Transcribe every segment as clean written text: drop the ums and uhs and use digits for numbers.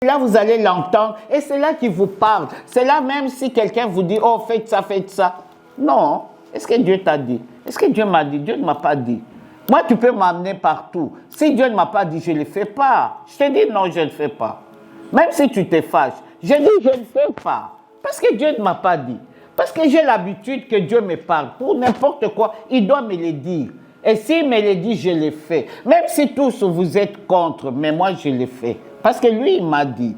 Là, vous allez l'entendre et c'est là qu'il vous parle. C'est là même si quelqu'un vous dit, oh, faites ça, faites ça. Non. Est-ce que Dieu t'a dit? Est-ce que Dieu m'a dit? Dieu ne m'a pas dit. Moi, tu peux m'amener partout. Si Dieu ne m'a pas dit, je ne le fais pas. Je te dis non, je ne le fais pas. Même si tu te fâches, je dis je ne le fais pas. Parce que Dieu ne m'a pas dit. Parce que j'ai l'habitude que Dieu me parle. Pour n'importe quoi, il doit me le dire. Et s'il me le dit, je le fais. Même si tous vous êtes contre, mais moi je le fais. Parce que lui, il m'a dit.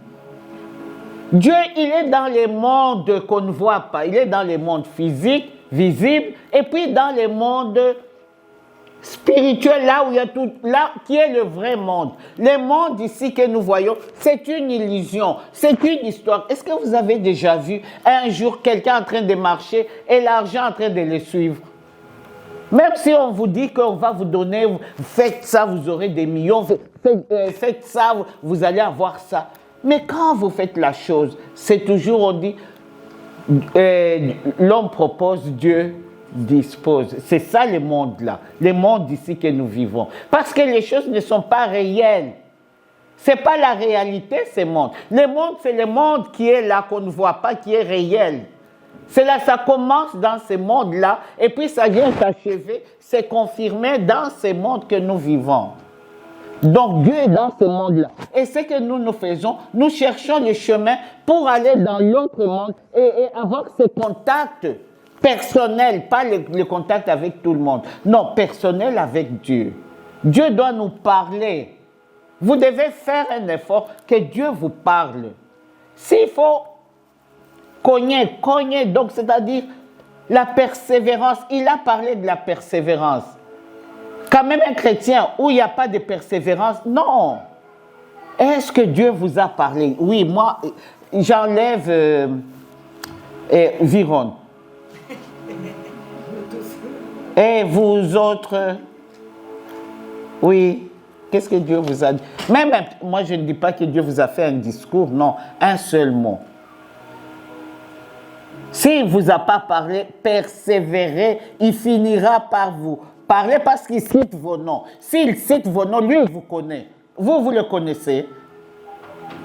Dieu, il est dans les mondes qu'on ne voit pas. Il est dans les mondes physiques, visibles, et puis dans les mondes spirituels, là où il y a tout, là qui est le vrai monde. Le monde ici que nous voyons, c'est une illusion, c'est une histoire. Est-ce que vous avez déjà vu un jour quelqu'un en train de marcher et l'argent en train de le suivre? Même si on vous dit qu'on va vous donner, faites ça, vous aurez des millions, faites ça, vous allez avoir ça. Mais quand vous faites la chose, c'est toujours, on dit, l'homme propose, Dieu dispose. C'est ça le monde-là, le monde ici que nous vivons. Parce que les choses ne sont pas réelles. Ce n'est pas la réalité, ce monde. Le monde, c'est le monde qui est là, qu'on ne voit pas, qui est réel. C'est là, ça commence dans ce monde-là, et puis ça vient s'achever, c'est confirmé dans ce monde que nous vivons. Donc Dieu est dans ce monde-là. Et ce que nous faisons, nous cherchons le chemin pour aller dans l'autre monde et avoir ce contact personnel, pas le contact avec tout le monde. Non, personnel avec Dieu. Dieu doit nous parler. Vous devez faire un effort que Dieu vous parle. S'il faut cogner, donc c'est-à-dire la persévérance. Il a parlé de la persévérance. Quand même un chrétien où il n'y a pas de persévérance, non. Est-ce que Dieu vous a parlé? Oui, moi, j'enlève Viron. Et vous autres? Oui. Qu'est-ce que Dieu vous a dit? Même moi, je ne dis pas que Dieu vous a fait un discours, non, un seul mot. S'il ne vous a pas parlé, persévérez, il finira par vous parler parce qu'il cite vos noms. S'il cite vos noms, lui, il vous connaît. Vous le connaissez.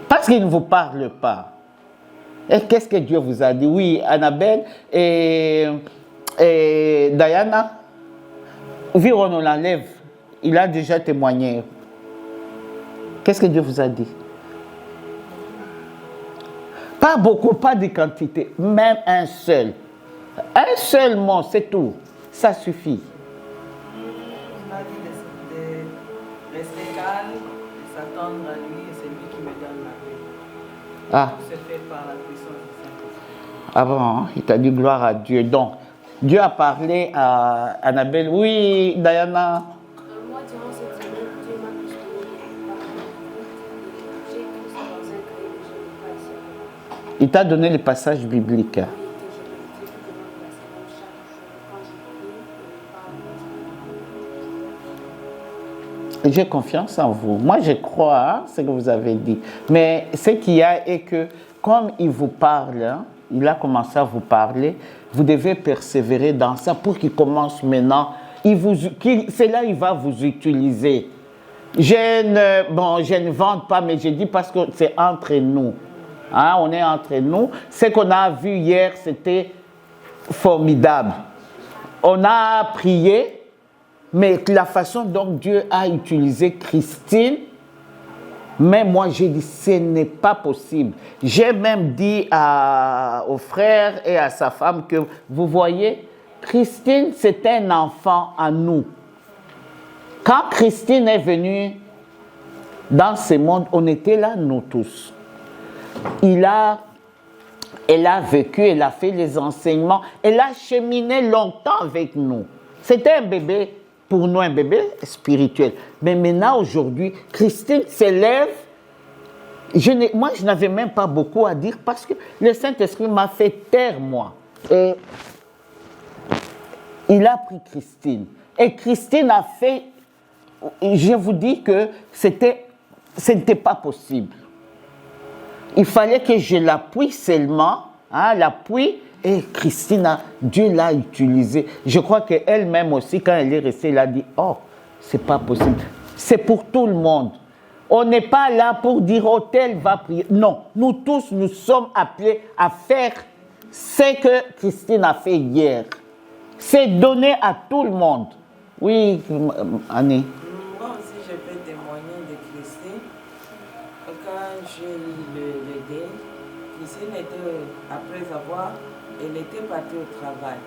Parce qu'il ne vous parle pas. Et qu'est-ce que Dieu vous a dit? Oui, Annabelle et Diana, Viron, on l'enlève. Il a déjà témoigné. Qu'est-ce que Dieu vous a dit? Pas beaucoup, pas de quantité, même un seul. Un seul mot, c'est tout. Ça suffit. Il m'a dit de rester calme, de s'attendre à lui, et c'est lui qui me donne la paix. Ah. Tout se fait par la puissance du Saint-Esprit. Ah bon, il t'a dit gloire à Dieu. Donc, Dieu a parlé à Annabelle. Oui, Diana. Moi, durant cette semaine, Dieu m'a plus j'ai écrit ça dans un cahier que je n'ai pas ici. Il t'a donné les passages bibliques. Oui, que je médite devant la Seigneur chaque jour quand je prie. J'ai confiance en vous. Moi, je crois à ce que vous avez dit. Mais ce qu'il y a est que, comme il vous parle, hein, il a commencé à vous parler, vous devez persévérer dans ça pour qu'il commence maintenant. C'est là qu'il va vous utiliser. Je ne vante pas, mais je dis parce que c'est entre nous. Hein, on est entre nous. Ce qu'on a vu hier, c'était formidable. On a prié, mais la façon dont Dieu a utilisé Christine, mais moi j'ai dit, ce n'est pas possible. J'ai même dit au frère et à sa femme que, vous voyez, Christine, c'est un enfant à nous. Quand Christine est venue dans ce monde, on était là, nous tous. Elle a vécu, elle a fait les enseignements, elle a cheminé longtemps avec nous. C'était un bébé, pour nous, un bébé spirituel. Mais maintenant, aujourd'hui, Christine s'élève. Moi, je n'avais même pas beaucoup à dire parce que le Saint-Esprit m'a fait taire, moi. Et il a pris Christine. Et Christine a fait, je vous dis que ce n'était pas possible. Il fallait que je l'appuie seulement, hein, l'appuie, et Christine, Dieu l'a utilisée. Je crois qu'elle-même aussi, quand elle est restée, elle a dit, oh, c'est pas possible. C'est pour tout le monde. On n'est pas là pour dire oh tel va prier. Non, nous tous nous sommes appelés à faire ce que Christine a fait hier. C'est donné à tout le monde. Oui, Annie. Moi aussi, je peux témoigner de Christine. Quand j'ai eu le dé, Christine était, elle était partie au travail.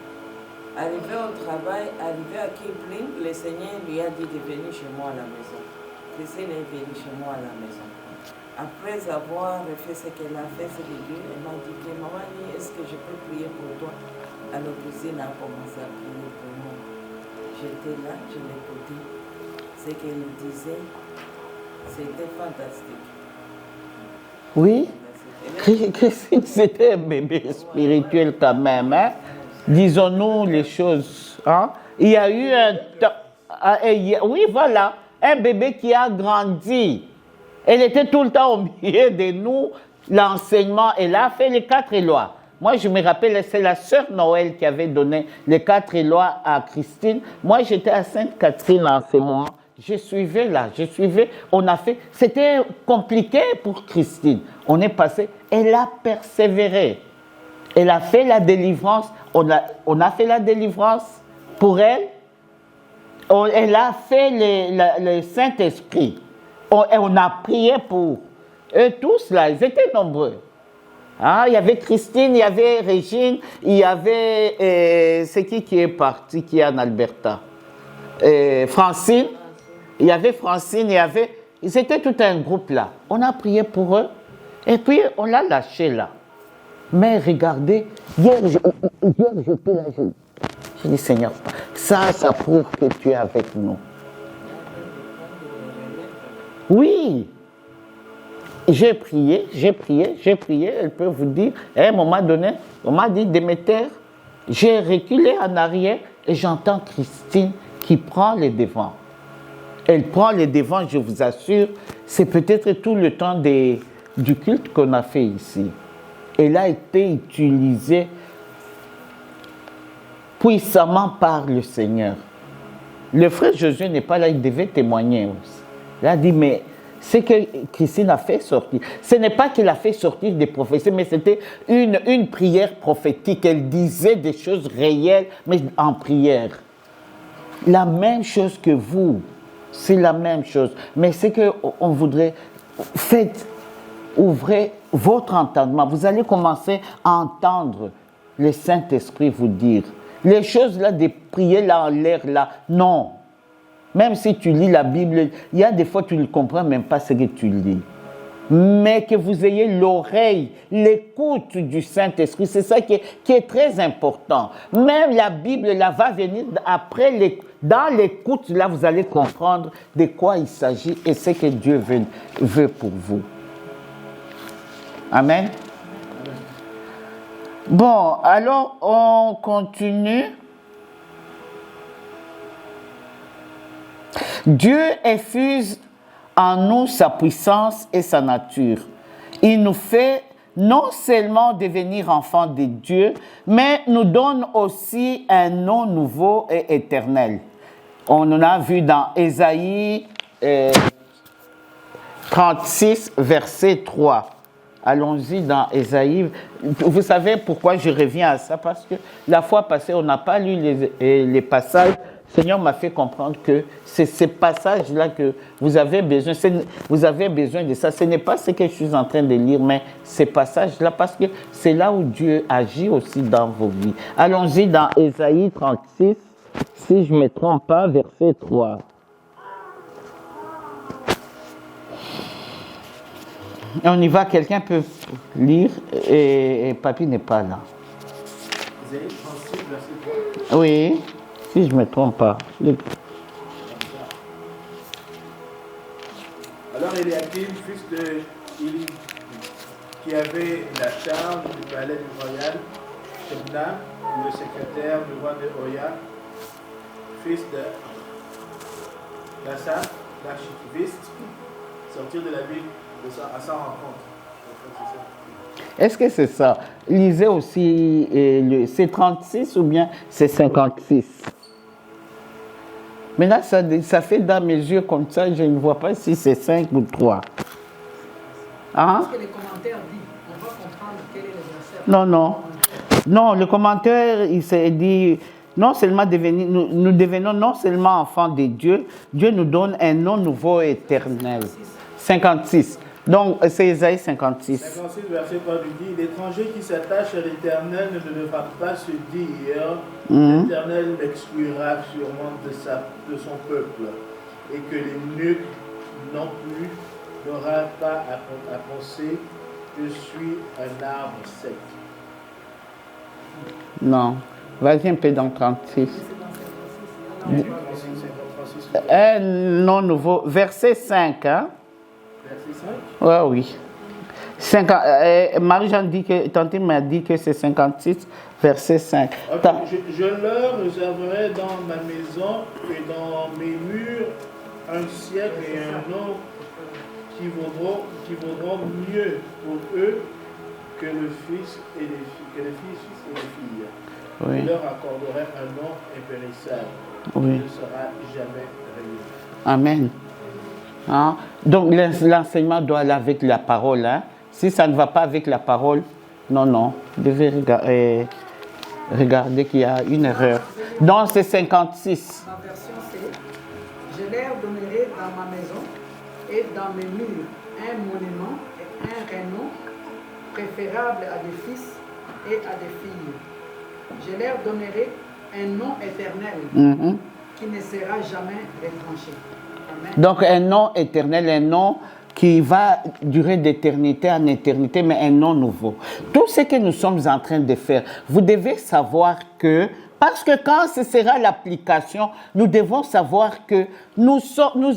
Arrivée au travail, arrivée à Kipling, le Seigneur lui a dit de venir chez moi à la maison. Christine est venue chez moi à la maison. Après avoir fait ce qu'elle a fait, c'est Dieu, elle m'a dit que maman, est-ce que je peux prier pour toi? Alors Christine a commencé à prier pour moi. J'étais là, je l'écoutais. Ce qu'elle disait, c'était fantastique. Oui, Christine, c'était un bébé spirituel quand même. Hein? Disons-nous les choses. Hein? Il y a eu un temps. Oui, voilà. Un bébé qui a grandi. Elle était tout le temps au milieu de nous. L'enseignement, elle a fait les 4 lois. Moi, je me rappelle, c'est la sœur Noël qui avait donné les 4 lois à Christine. Moi, j'étais à Sainte-Catherine en ce moment. Je suivais là, on a fait. C'était compliqué pour Christine. On est passé, elle a persévéré. Elle a fait la délivrance. On a fait la délivrance pour elle. Elle a fait le Saint-Esprit. On a prié pour eux tous là, ils étaient nombreux. Hein? Il y avait Christine, il y avait Régine, il y avait, c'est qui est parti, qui est en Alberta? Francine. Il y avait Francine, ils étaient tout un groupe là. On a prié pour eux et puis on l'a lâché là. Mais regardez, hier j'étais là, j'ai dit Seigneur, ça prouve que tu es avec nous. Oui. J'ai prié, elle peut vous dire, à un moment donné, on m'a dit Déméter, j'ai reculé en arrière et j'entends Christine qui prend les devants. Elle prend les devants, je vous assure, c'est peut-être tout le temps du culte qu'on a fait ici. Elle a été utilisée puissamment par le Seigneur. Le frère Josué n'est pas là, il devait témoigner aussi. Il a dit, mais ce que Christine a fait sortir, ce n'est pas qu'elle a fait sortir des prophéties, mais c'était une prière prophétique. Elle disait des choses réelles, mais en prière. La même chose que vous. C'est la même chose. Mais c'est qu'on voudrait, ouvrez votre entendement. Vous allez commencer à entendre le Saint-Esprit vous dire. Les choses là, de prier là en l'air là, non. Même si tu lis la Bible, il y a des fois tu ne comprends même pas ce que tu lis. Mais que vous ayez l'oreille, l'écoute du Saint-Esprit, c'est ça qui est très important. Même la Bible, là, va venir après, dans l'écoute, là, vous allez comprendre de quoi il s'agit et ce que Dieu veut pour vous. Amen. Bon, alors, on continue. Dieu infuse en nous sa puissance et sa nature. Il nous fait non seulement devenir enfants de Dieu, mais nous donne aussi un nom nouveau et éternel. On en a vu dans Ésaïe 36, verset 3. Allons-y dans Ésaïe. Vous savez pourquoi je reviens à ça? Parce que la fois passée, on n'a pas lu les passages. Le Seigneur m'a fait comprendre que c'est ces passages-là que vous avez besoin. Vous avez besoin de ça. Ce n'est pas ce que je suis en train de lire, mais ces passages-là, parce que c'est là où Dieu agit aussi dans vos vies. Allons-y dans Ésaïe 36, si je ne me trompe pas, verset 3. On y va, quelqu'un peut lire et Papy n'est pas là. Ésaïe 36, verset 3. Oui, si je ne me trompe pas. Alors Éliakim, fils de Hili, qui avait la charge du palais du royal, Shebna, le secrétaire du roi de Oya, fils de Lassa, l'archiviste, sortir de la ville à sa rencontre. Est-ce que c'est ça? Lisez aussi, c'est 36 ou bien c'est 56? Mais là, ça fait dans mes yeux comme ça, je ne vois pas si c'est 5 ou 3. Hein? Parce que les commentaires disent, on va comprendre quel est le verset. Non, non. Non, le commentaire, il s'est dit, non seulement nous devenons non seulement enfants de Dieu, Dieu nous donne un nom nouveau et éternel. 56. Donc, c'est Isaïe 56. 56, verset 3 lui dit, l'étranger qui s'attache à l'Éternel ne devra pas se dire, l'Éternel l'exclura sûrement de son peuple, et que l'eunuque non plus n'aura pas à penser, je suis un arbre sec. Non. Vas-y un peu dans 36. Un nom nouveau. Verset 5, hein? Verset 5. Ouais, oui. Marie-Jeanne dit que, tante m'a dit que c'est 56, verset 5. Okay. Je leur réserverai dans ma maison et dans mes murs un siècle et un nom qui vaudront mieux pour eux que le fils et les filles. Oui. Je leur accorderai un nom impérissable. Oui. Il ne sera jamais rayé. Amen. Hein? Donc l'enseignement doit aller avec la parole. Hein? Si ça ne va pas avec la parole, non. Vous devez regarder qu'il y a une erreur. Donc c'est 56. Ma version c'est, je leur donnerai dans ma maison et dans mes murs un monument et un renom préférable à des fils et à des filles. Je leur donnerai un nom éternel qui ne sera jamais retranché. Amen. Donc un nom éternel, un nom qui va durer d'éternité en éternité, mais un nom nouveau. Tout ce que nous sommes en train de faire, vous devez savoir que, parce que quand ce sera l'application, nous devons savoir que nous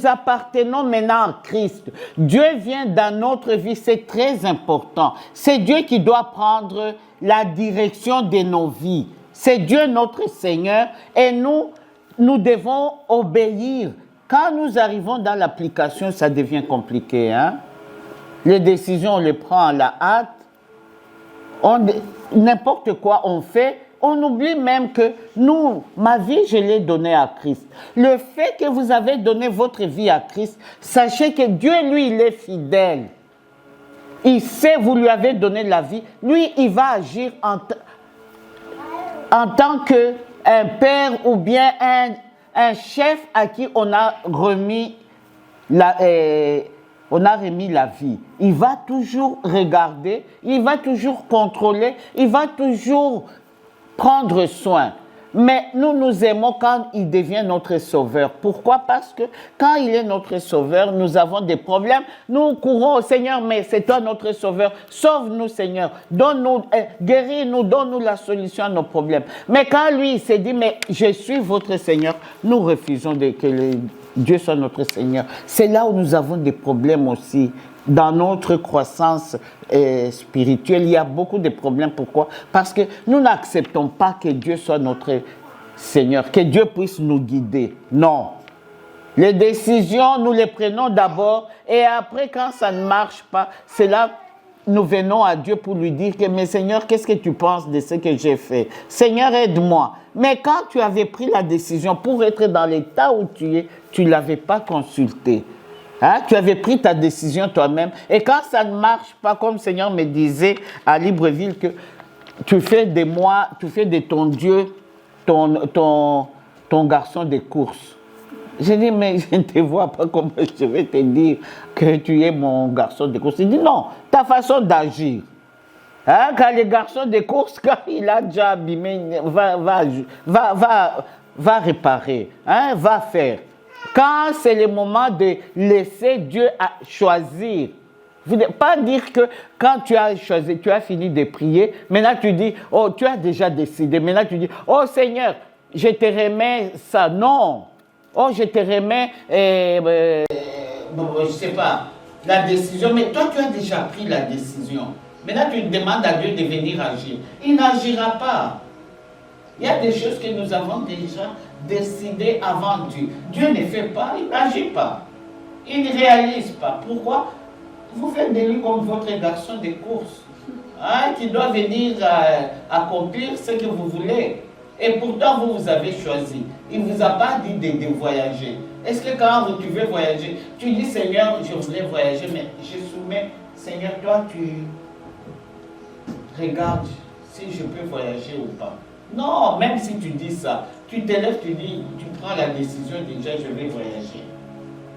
appartenons maintenant à Christ. Dieu vient dans notre vie, c'est très important. C'est Dieu qui doit prendre la direction de nos vies. C'est Dieu notre Seigneur et nous devons obéir. Quand nous arrivons dans l'application, ça devient compliqué. Hein? Les décisions, on les prend à la hâte. N'importe quoi on fait, on oublie même que ma vie, je l'ai donnée à Christ. Le fait que vous avez donné votre vie à Christ, sachez que Dieu, lui, il est fidèle. Il sait, vous lui avez donné la vie. Lui, il va agir en tant qu'un père ou bien un chef à qui on a remis la vie. Il va toujours regarder, il va toujours contrôler, il va toujours prendre soin. Mais nous aimons quand il devient notre sauveur. Pourquoi? Parce que quand il est notre sauveur, nous avons des problèmes. Nous courons au Seigneur, mais c'est toi notre sauveur. Sauve-nous, Seigneur. Donne-nous, guéris-nous, donne-nous la solution à nos problèmes. Mais quand lui, il s'est dit, mais je suis votre Seigneur, nous refusons que Dieu soit notre Seigneur. C'est là où nous avons des problèmes aussi. Dans notre croissance spirituelle, il y a beaucoup de problèmes. Pourquoi? Parce que nous n'acceptons pas que Dieu soit notre Seigneur, que Dieu puisse nous guider. Non. Les décisions, nous les prenons d'abord et après, quand ça ne marche pas, c'est là nous venons à Dieu pour lui dire que, mais Seigneur, qu'est-ce que tu penses de ce que j'ai fait? Seigneur, aide-moi. Mais quand tu avais pris la décision pour être dans l'état où tu es, tu ne l'avais pas consulté. Hein? Tu avais pris ta décision toi-même. Et quand ça ne marche pas, comme le Seigneur me disait à Libreville, que tu fais de ton Dieu ton garçon de course. J'ai dit, mais je ne te vois pas comment je vais te dire que tu es mon garçon de course. Il dit, non, ta façon d'agir. Hein? Quand les garçons de course, quand il a déjà abîmé, va réparer, hein? Va faire. Quand c'est le moment de laisser Dieu choisir, vous ne pas dire que quand tu as choisi, tu as fini de prier, maintenant tu dis, oh, tu as déjà décidé, maintenant tu dis, oh Seigneur, je te remets ça. Non. Oh, je te remets, je ne sais pas, la décision, mais toi tu as déjà pris la décision. Maintenant tu demandes à Dieu de venir agir. Il n'agira pas. Il y a des choses que nous avons déjà décidées avant Dieu. Dieu ne fait pas, il n'agit pas. Il ne réalise pas. Pourquoi? Vous faites de lui comme votre garçon de course, hein, qui doit venir accomplir ce que vous voulez. Et pourtant, vous avez choisi. Il ne vous a pas dit de voyager. Est-ce que quand tu veux voyager, tu dis Seigneur, je voudrais voyager, mais je soumets, Seigneur, toi tu regardes si je peux voyager ou pas. Non, même si tu dis ça, tu te lèves, tu dis, tu prends la décision déjà, je vais voyager.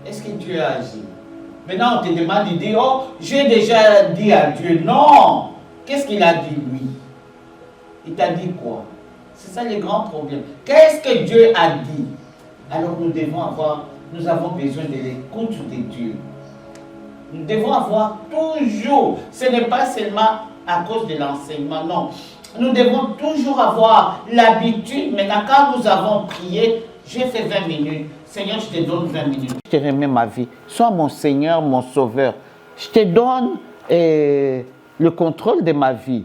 Est-ce que Dieu a agi? Maintenant, on te demande, il dit, oh, j'ai déjà dit à Dieu. Non! Qu'est-ce qu'il a dit, lui? Il t'a dit quoi? C'est ça le grand problème. Qu'est-ce que Dieu a dit? Alors nous avons besoin de l'écoute de Dieu. Nous devons avoir toujours, ce n'est pas seulement à cause de l'enseignement, non. Nous devons toujours avoir l'habitude, maintenant quand nous avons prié, j'ai fait 20 minutes, Seigneur, je te donne 20 minutes. Je te remets ma vie, sois mon Seigneur, mon Sauveur. Je te donne le contrôle de ma vie.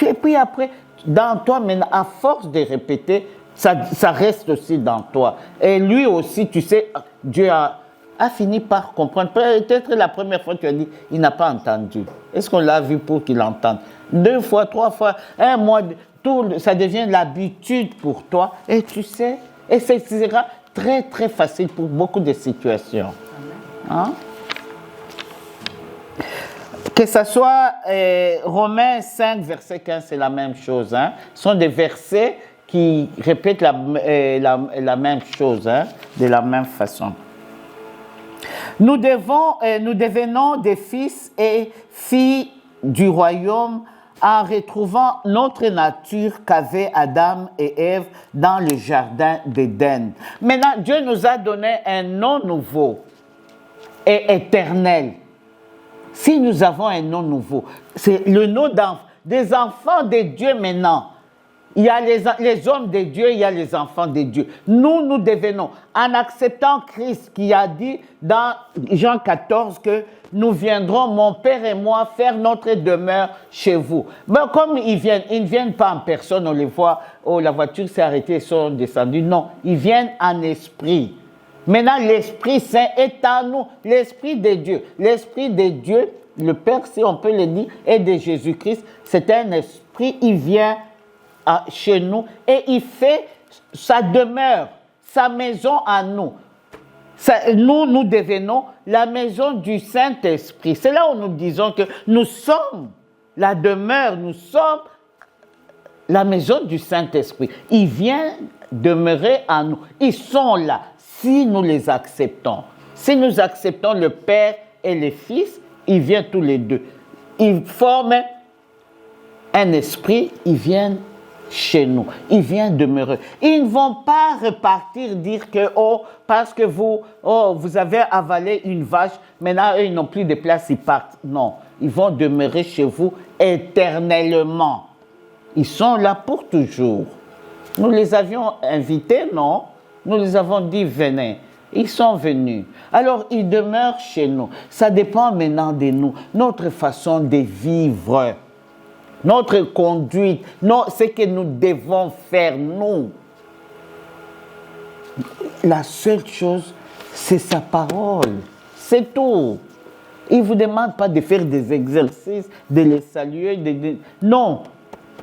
Et puis après, dans toi, maintenant, à force de répéter, ça reste aussi dans toi. Et lui aussi, tu sais, Dieu a fini par comprendre. Peut-être la première fois, tu as dit, il n'a pas entendu. Est-ce qu'on l'a vu pour qu'il entende? 2 fois, 3 fois, 1 mois, ça devient l'habitude pour toi. Et tu sais, et ce sera très, très facile pour beaucoup de situations. Hein? Que ce soit Romains 5, verset 15, c'est la même chose. Hein? Ce sont des versets qui répètent la même chose, hein? De la même façon. Nous devenons des fils et filles du royaume en retrouvant notre nature qu'avaient Adam et Ève dans le jardin d'Éden. Maintenant, Dieu nous a donné un nom nouveau et éternel. Si nous avons un nom nouveau, c'est le nom des enfants de Dieu maintenant. Il y a les hommes de Dieu, il y a les enfants de Dieu. Nous devenons, en acceptant Christ qui a dit dans Jean 14 que nous viendrons, mon Père et moi, faire notre demeure chez vous. Mais comme ils ne viennent pas en personne, on les voit, oh la voiture s'est arrêtée, ils sont descendus. Non, ils viennent en esprit. Maintenant, l'Esprit Saint est en nous, l'Esprit de Dieu. L'Esprit de Dieu, le Père, si on peut le dire, et de Jésus-Christ, c'est un esprit, il vient chez nous et il fait sa demeure, sa maison à nous. Nous devenons la maison du Saint-Esprit. C'est là où nous disons que nous sommes la demeure, nous sommes la maison du Saint-Esprit. Il vient demeurer en nous. Ils sont là si nous les acceptons. Si nous acceptons le Père et le Fils, ils viennent tous les deux. Ils forment un esprit, ils viennent chez nous. Ils viennent demeurer. Ils ne vont pas repartir dire que, parce que vous avez avalé une vache, maintenant eux, ils n'ont plus de place, ils partent. Non, ils vont demeurer chez vous éternellement. Ils sont là pour toujours. Nous les avions invités, non? Nous les avons dit, venez. Ils sont venus. Alors, ils demeurent chez nous. Ça dépend maintenant de nous, notre façon de vivre. Notre conduite, ce que nous devons faire, nous. La seule chose, c'est sa parole. C'est tout. Il ne vous demande pas de faire des exercices, de les saluer. Non,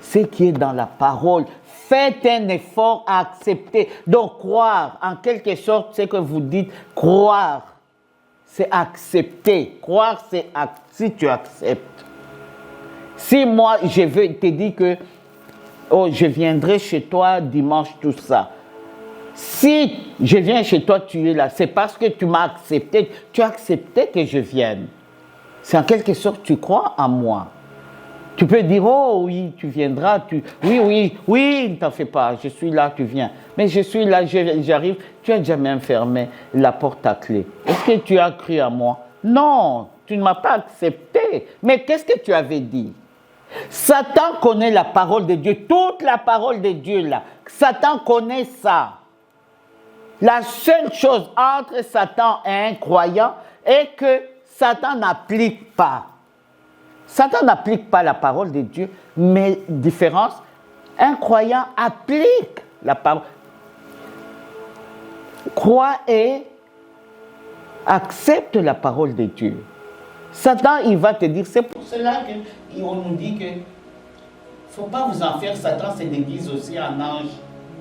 ce qui est dans la parole. Faites un effort à accepter. Donc, croire, en quelque sorte, ce que vous dites, croire, c'est accepter. Croire, c'est si tu acceptes. Si moi, je veux te dire que je viendrai chez toi dimanche, tout ça. Si je viens chez toi, tu es là. C'est parce que tu m'as accepté. Tu as accepté que je vienne. C'est en quelque sorte, tu crois en moi. Tu peux dire, oh oui, tu viendras. Oui, ne t'en fais pas. Je suis là, tu viens. Mais je suis là, j'arrive. Tu as jamais fermé la porte à clé. Est-ce que tu as cru à moi? Non, tu ne m'as pas accepté. Mais qu'est-ce que tu avais dit? Satan connaît la parole de Dieu, toute la parole de Dieu là. Satan connaît ça. La seule chose entre Satan et un croyant est que Satan n'applique pas. Satan n'applique pas la parole de Dieu, mais différence, un croyant applique la parole. Croit et accepte la parole de Dieu. Satan, il va te dire, c'est pour cela qu'on nous dit que ne faut pas vous en faire, Satan se déguise aussi en ange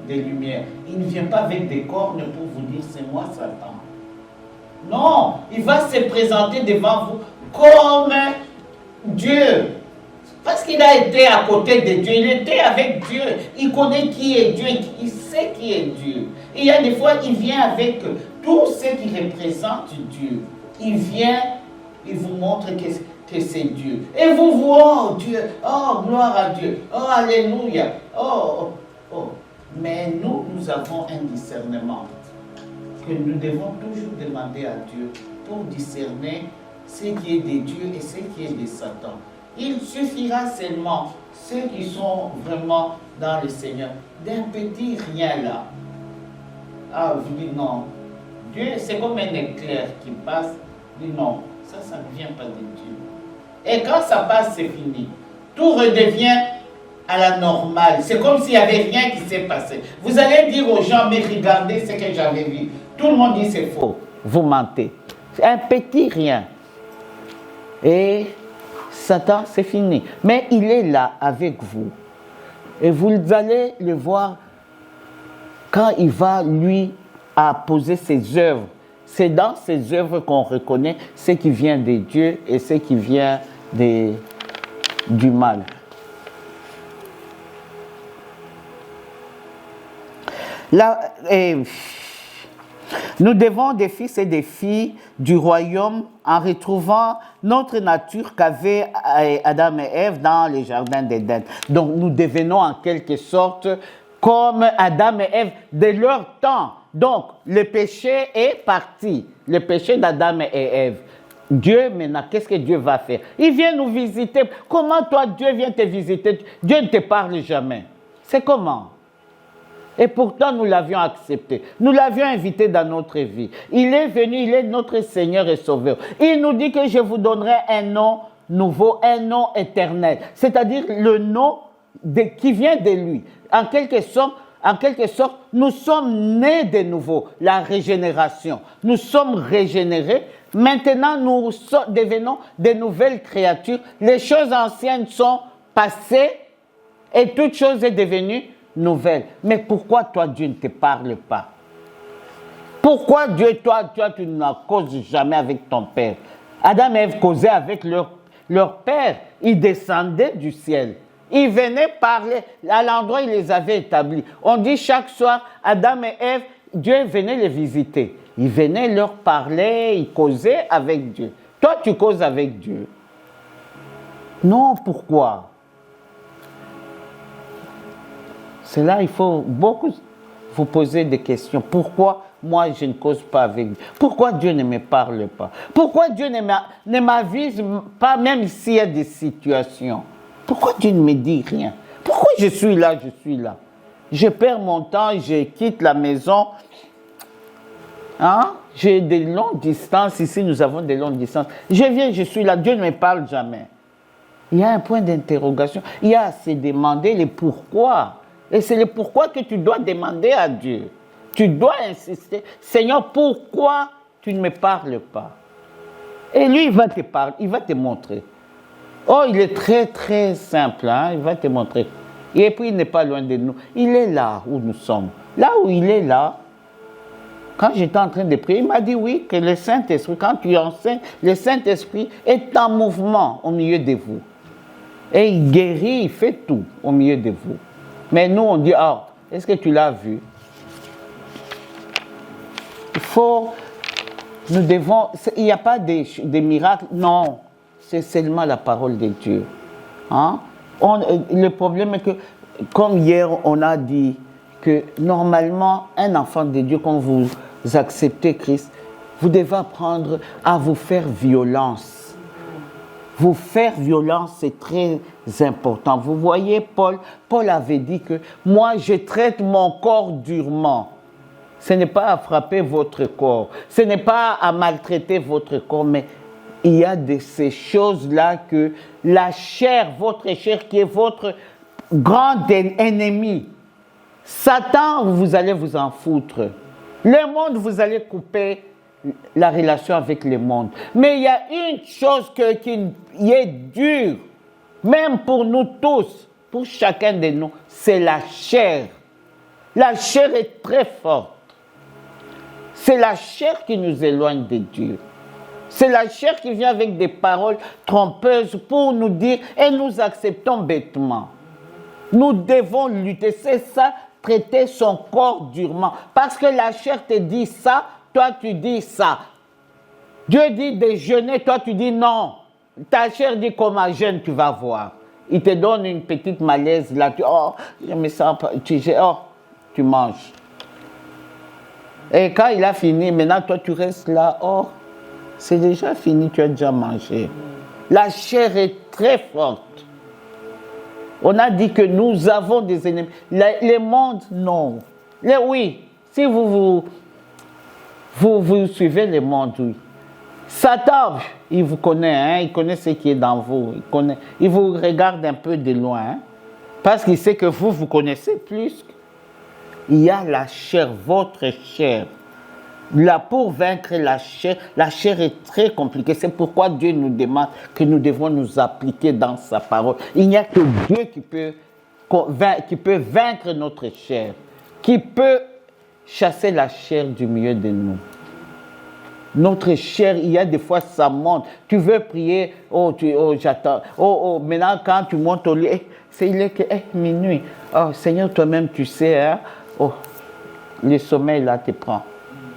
des lumières. Il ne vient pas avec des cornes pour vous dire c'est moi Satan. Non, il va se présenter devant vous comme Dieu. Parce qu'il a été à côté de Dieu, il était avec Dieu, il connaît qui est Dieu, il sait qui est Dieu. Et il y a des fois, il vient avec tout ce qui représente Dieu. Il vient, il vous montre que c'est Dieu. Et vous, oh Dieu, oh gloire à Dieu, oh alléluia, oh. Mais nous avons un discernement que nous devons toujours demander à Dieu pour discerner ce qui est de Dieu et ce qui est de Satan. Il suffira seulement, ceux qui sont vraiment dans le Seigneur, d'un petit rien là. Ah, vous dites non. Dieu, c'est comme un éclair qui passe. Dit non, ça ne vient pas de Dieu. Et quand ça passe, c'est fini. Tout redevient à la normale. C'est comme s'il n'y avait rien qui s'est passé. Vous allez dire aux gens, mais regardez ce que j'avais vu. Tout le monde dit c'est faux. Vous mentez. C'est un petit rien. Et Satan, c'est fini. Mais il est là avec vous. Et vous allez le voir quand il va, lui, à poser ses œuvres. C'est dans ses œuvres qu'on reconnaît ce qui vient de Dieu et ce qui vient du mal. Là, nous devons des fils et des filles du royaume en retrouvant notre nature qu'avaient Adam et Ève dans le jardin d'Éden. Donc nous devenons en quelque sorte comme Adam et Ève de leur temps. Donc le péché est parti, le péché d'Adam et Ève. Dieu, maintenant, qu'est-ce que Dieu va faire? Il vient nous visiter. Comment toi, Dieu vient te visiter? Dieu ne te parle jamais. C'est comment? Et pourtant, nous l'avions accepté. Nous l'avions invité dans notre vie. Il est venu, il est notre Seigneur et Sauveur. Il nous dit que je vous donnerai un nom nouveau, un nom éternel. C'est-à-dire le nom qui vient de lui. En quelque sorte, nous sommes nés de nouveau, la régénération. Nous sommes régénérés. Maintenant, nous devenons de nouvelles créatures. Les choses anciennes sont passées et toute chose est devenue nouvelle. Mais pourquoi toi, Dieu ne te parle pas? Pourquoi Dieu, toi, tu ne causes jamais avec ton père? Adam et Ève causaient avec leur père. Ils descendaient du ciel. Ils venaient parler à l'endroit où il les avait établis. On dit chaque soir, Adam et Ève, Dieu venait les visiter. Il venait leur parler, il causait avec Dieu. Toi, tu causes avec Dieu. Non, pourquoi? C'est là, il faut beaucoup vous poser des questions. Pourquoi moi, je ne cause pas avec Dieu? Pourquoi Dieu ne me parle pas? Pourquoi Dieu ne m'avise pas, même s'il y a des situations? Pourquoi Dieu ne me dit rien? Pourquoi je suis là? Je perds mon temps, je quitte la maison. Hein? J'ai des longues distances. Ici, nous avons des longues distances. Je viens, je suis là. Dieu ne me parle jamais. Il y a un point d'interrogation. Il y a à se demander le pourquoi. Et c'est le pourquoi que tu dois demander à Dieu. Tu dois insister. Seigneur, pourquoi tu ne me parles pas? Et lui, il va te parler, il va te montrer. Oh, il est très, très simple. Hein? Il va te montrer. Et puis, il n'est pas loin de nous. Il est là où nous sommes. Là où il est là, quand j'étais en train de prier, il m'a dit oui, que le Saint-Esprit, quand tu enseignes, le Saint-Esprit est en mouvement au milieu de vous. Et il guérit, il fait tout au milieu de vous. Mais nous, on dit, ah, est-ce que tu l'as vu? Nous devons, il n'y a pas de miracles, non, c'est seulement la parole de Dieu. Hein? Le problème est que, comme hier, on a dit que normalement, un enfant de Dieu, quand vous acceptez Christ, vous devez apprendre à vous faire violence. Vous faire violence, c'est très important. Vous voyez, Paul avait dit que moi, je traite mon corps durement. Ce n'est pas à frapper votre corps, ce n'est pas à maltraiter votre corps, mais il y a de ces choses-là que la chair, votre chair qui est votre grand ennemi, Satan, vous allez vous en foutre. Le monde, vous allez couper la relation avec le monde. Mais il y a une chose qui est dure, même pour nous tous, pour chacun de nous, c'est la chair. La chair est très forte. C'est la chair qui nous éloigne de Dieu. C'est la chair qui vient avec des paroles trompeuses pour nous dire et nous acceptons bêtement. Nous devons lutter. C'est ça, traiter son corps durement. Parce que la chair te dit ça, toi tu dis ça. Dieu dit de jeûner, toi tu dis non. Ta chair dit comment jeûne, tu vas voir. Il te donne une petite malaise là, tu manges. Et quand il a fini, maintenant toi tu restes là, c'est déjà fini, tu as déjà mangé. La chair est très forte. On a dit que nous avons des ennemis. Les mondes, non. Oui, si vous suivez les mondes, oui. Satan, il vous connaît, hein, il connaît ce qui est dans vous. Il vous regarde un peu de loin, hein, parce qu'il sait que vous connaissez plus. Il y a la chair, votre chair. Là, pour vaincre la chair est très compliquée. C'est pourquoi Dieu nous demande que nous devons nous appliquer dans sa parole. Il n'y a que Dieu qui peut vaincre notre chair, qui peut chasser la chair du milieu de nous. Notre chair, il y a des fois, ça monte. Tu veux prier, j'attends. Maintenant, quand tu montes au lit, il est minuit. Oh, Seigneur, toi-même, tu sais, hein? Le sommeil, là, te prend.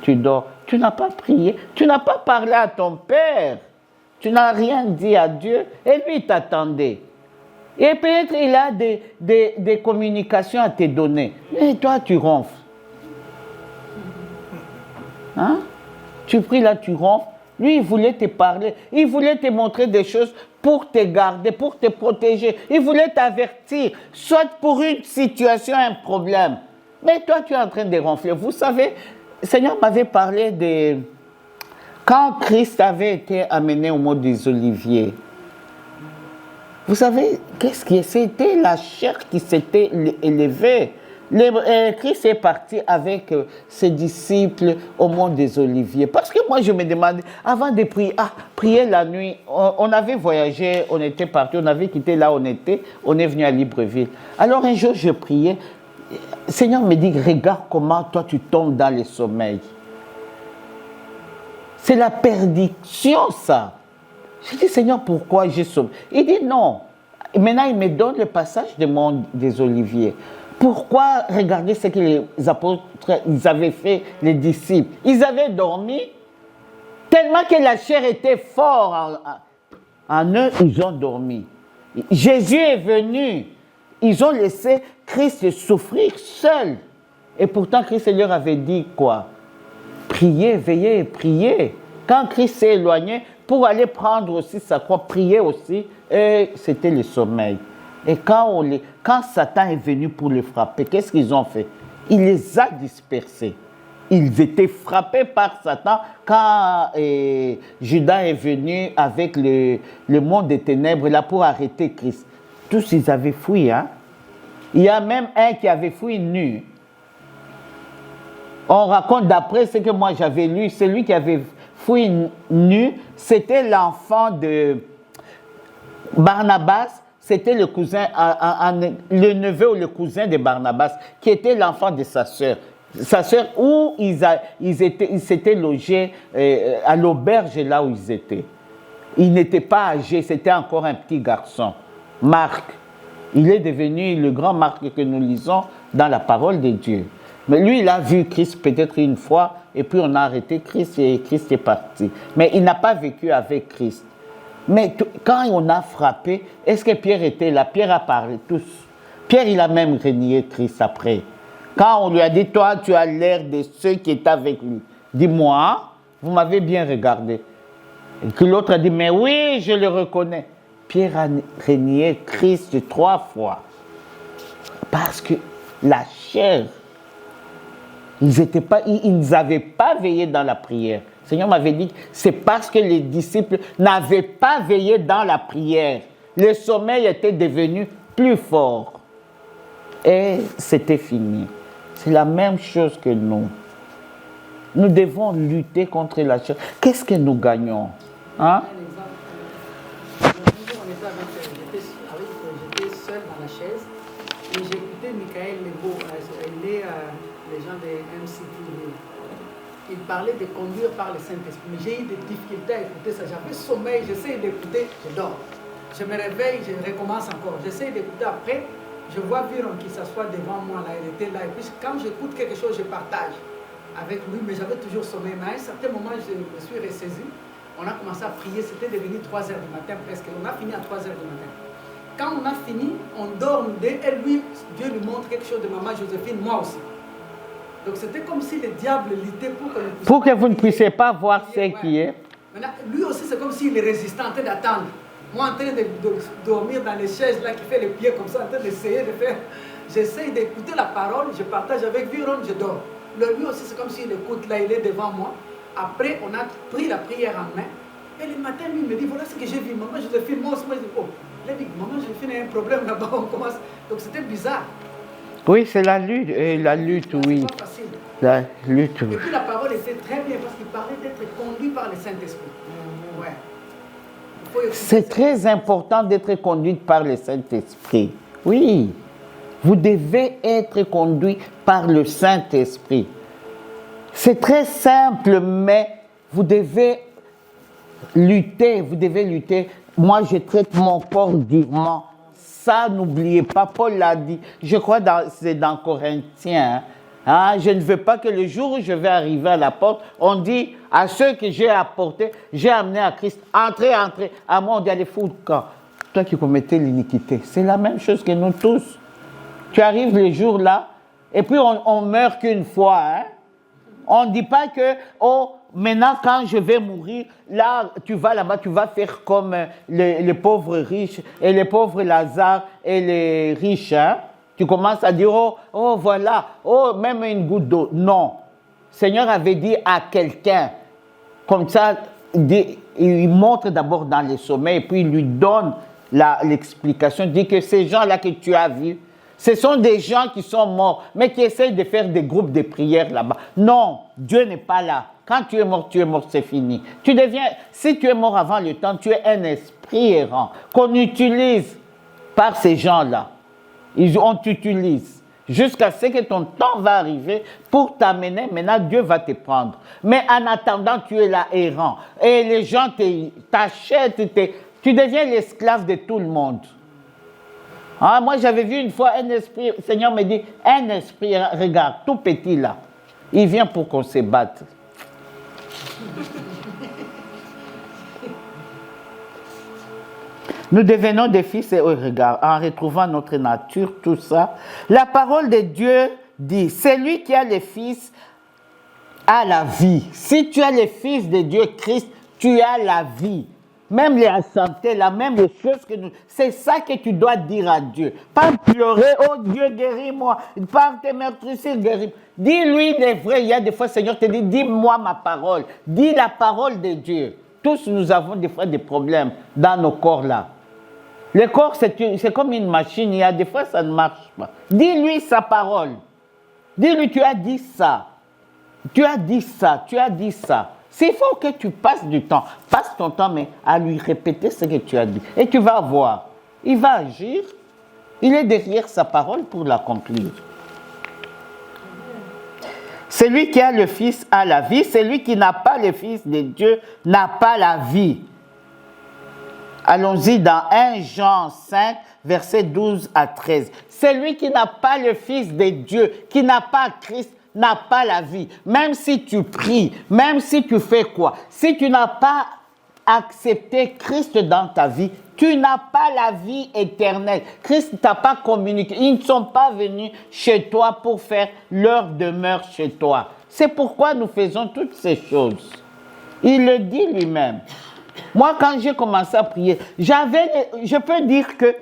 Tu dors. Tu n'as pas prié. Tu n'as pas parlé à ton Père. Tu n'as rien dit à Dieu. Et lui, il t'attendait. Et peut-être il a des communications à te donner. Mais toi, tu ronfles. Hein? Tu pries là, tu ronfles. Lui, il voulait te parler. Il voulait te montrer des choses pour te garder, pour te protéger. Il voulait t'avertir, soit pour une situation, un problème. Mais toi, tu es en train de ronfler. Vous savez, le Seigneur m'avait parlé de... Quand Christ avait été amené au mont des Oliviers, vous savez, qu'est-ce qui c'était la chair qui s'était élevée. Christ est parti avec ses disciples au mont des Oliviers. Parce que moi, je me demandais, avant de prier, prier la nuit, on avait voyagé, on était parti, on avait quitté là où on était, on est venu à Libreville. Alors un jour, je priais, le Seigneur me dit, regarde comment toi tu tombes dans le sommeil. C'est la perdition, ça. Je dis, Seigneur, pourquoi j'ai sommeil? Il dit non. Maintenant, il me donne le passage du mont des Oliviers. Pourquoi regarder ce que les apôtres ils avaient fait, les disciples? Ils avaient dormi tellement que la chair était forte en eux, ils ont dormi. Jésus est venu, ils ont laissé Christ souffrir seul. Et pourtant, Christ leur avait dit quoi? Priez, veillez et priez. Quand Christ s'est éloigné, pour aller prendre aussi sa croix, prier aussi, et c'était le sommeil. Et quand Satan est venu pour les frapper, qu'est-ce qu'ils ont fait? Il les a dispersés. Ils étaient frappés par Satan quand Judas est venu avec le monde des ténèbres là pour arrêter Christ. Tous ils avaient fui. Hein? Il y a même un qui avait fui nu. On raconte d'après ce que moi j'avais lu, celui qui avait fui nu, c'était l'enfant de Barnabas. C'était le cousin, le neveu ou le cousin de Barnabas, qui était l'enfant de sa sœur. Sa sœur, où ils s'étaient logés à l'auberge là où ils étaient. Il n'était pas âgé, c'était encore un petit garçon. Marc. Il est devenu le grand Marc que nous lisons dans la parole de Dieu. Mais lui, il a vu Christ peut-être une fois, et puis on a arrêté Christ et Christ est parti. Mais il n'a pas vécu avec Christ. Mais quand on a frappé, est-ce que Pierre était là? Pierre a parlé tous. Pierre, il a même renié Christ après. Quand on lui a dit, toi, tu as l'air de ceux qui étaient avec lui. Dis-moi, vous m'avez bien regardé. Et que l'autre a dit, mais oui, je le reconnais. Pierre a renié Christ 3 fois. Parce que la chair, ils n'avaient pas veillé dans la prière. Le Seigneur m'avait dit, c'est parce que les disciples n'avaient pas veillé dans la prière. Le sommeil était devenu plus fort. Et c'était fini. C'est la même chose que nous. Nous devons lutter contre la chair. Qu'est-ce que nous gagnons? Hein? J'étais seul dans la chaise et j'écoutais Michael Legault. Il est les gens de MCT. Il parlait de conduire par le Saint-Esprit. Mais j'ai eu des difficultés à écouter ça. J'avais sommeil, j'essaie d'écouter, je dors. Je me réveille, je recommence encore. J'essaie d'écouter après. Je vois Viron qui s'assoit devant moi, là, il était là. Et puis quand j'écoute quelque chose, je partage avec lui, mais j'avais toujours sommeil. Mais à un certain moment, je me suis ressaisi. On a commencé à prier, c'était devenu 3 h du matin presque. On a fini à 3 h du matin. Quand on a fini, on dort nous deux, et lui, Dieu lui montre quelque chose de maman Joséphine, moi aussi. Donc c'était comme si le diable luttait pour que vous ne puissiez pas voir ce qui est. Maintenant, lui aussi, c'est comme s'il est résistant, en train d'attendre. Moi, en train de dormir dans les chaises, là, qui fait les pieds comme ça, en train d'essayer de faire. J'essaie d'écouter la parole, je partage avec Viron, je dors. Lui aussi, c'est comme s'il écoute, là, il est devant moi. Après, on a pris la prière en main. Et le matin, lui, il me dit, voilà ce que j'ai vu. Maman Joséphine, moi aussi, moi, je dis, oh, il a dit, maman Joséphine a un problème là-bas, on commence. Donc c'était bizarre. Oui, c'est la lutte, oui. C'est pas facile. La lutte, oui. Et puis la parole était très bien parce qu'il parlait d'être conduit par le Saint-Esprit. Ouais. C'est très important d'être conduit par le Saint-Esprit. Oui. Vous devez être conduit par le Saint-Esprit. C'est très simple, mais vous devez lutter. Vous devez lutter. Moi, je traite mon corps durement. Ça, n'oubliez pas, Paul l'a dit. Je crois que c'est dans Corinthiens. Hein? Je ne veux pas que le jour où je vais arriver à la porte, on dit à ceux que j'ai apportés, j'ai amené à Christ, entrez, entrez. À moi, on dit allez foutre quand. Toi qui commettais l'iniquité. C'est la même chose que nous tous. Tu arrives le jour là, et puis on meurt qu'une fois. Hein? On ne dit pas que, oh, maintenant quand je vais mourir, là, tu vas là-bas, tu vas faire comme les pauvres riches, et les pauvres Lazare et les riches. Hein? Tu commences à dire, oh, voilà, oh, même une goutte d'eau. Non. Le Seigneur avait dit à quelqu'un, comme ça, il montre d'abord dans les sommets, et puis il lui donne l'explication, il dit que ces gens-là que tu as vus, ce sont des gens qui sont morts, mais qui essayent de faire des groupes de prière là-bas. Non, Dieu n'est pas là. Quand tu es mort, c'est fini. Si tu es mort avant le temps, tu es un esprit errant qu'on utilise par ces gens-là. On t'utilise jusqu'à ce que ton temps va arriver pour t'amener. Maintenant, Dieu va te prendre. Mais en attendant, tu es là errant. Et les gens t'achètent, tu deviens l'esclave de tout le monde. Ah, moi, j'avais vu une fois un esprit, le Seigneur me dit, un esprit, regarde, tout petit là, il vient pour qu'on se batte. Nous devenons des fils et regarde, en retrouvant notre nature, tout ça. La parole de Dieu dit, celui qui a les fils a la vie. Si tu as les fils de Dieu, Christ, tu as la vie. Même les santé, la même chose que nous. C'est ça que tu dois dire à Dieu. Pas pleurer, oh Dieu, guéris-moi. Par tes meurtrissures, guéris-moi. Dis-lui les vrais. Il y a des fois, le Seigneur te dit, dis-moi ma parole. Dis la parole de Dieu. Tous, nous avons des fois des problèmes dans nos corps là. Le corps, c'est comme une machine. Il y a des fois, ça ne marche pas. Dis-lui sa parole. Dis-lui, tu as dit ça. Tu as dit ça. Tu as dit ça. C'est faut que tu passes du temps. Passe ton temps, mais à lui répéter ce que tu as dit. Et tu vas voir. Il va agir. Il est derrière sa parole pour l'accomplir. Celui qui a le Fils a la vie. Celui qui n'a pas le Fils de Dieu n'a pas la vie. Allons-y dans 1 Jean 5, versets 12 à 13. Celui qui n'a pas le Fils de Dieu, qui n'a pas Christ, n'a pas la vie. Même si tu pries, même si tu fais quoi, si tu n'as pas accepté Christ dans ta vie, tu n'as pas la vie éternelle. Christ ne t'a pas communiqué. Ils ne sont pas venus chez toi pour faire leur demeure chez toi. C'est pourquoi nous faisons toutes ces choses. Il le dit lui-même. Moi, quand j'ai commencé à prier, je peux dire que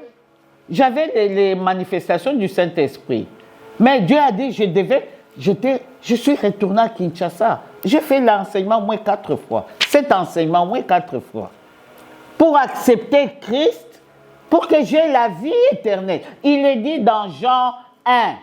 j'avais les manifestations du Saint-Esprit. Mais Dieu a dit, je suis retourné à Kinshasa. J'ai fait l'enseignement au moins 4 fois. Cet enseignement au moins 4 fois. Pour accepter Christ, pour que j'ai la vie éternelle. Il est dit dans Jean 1.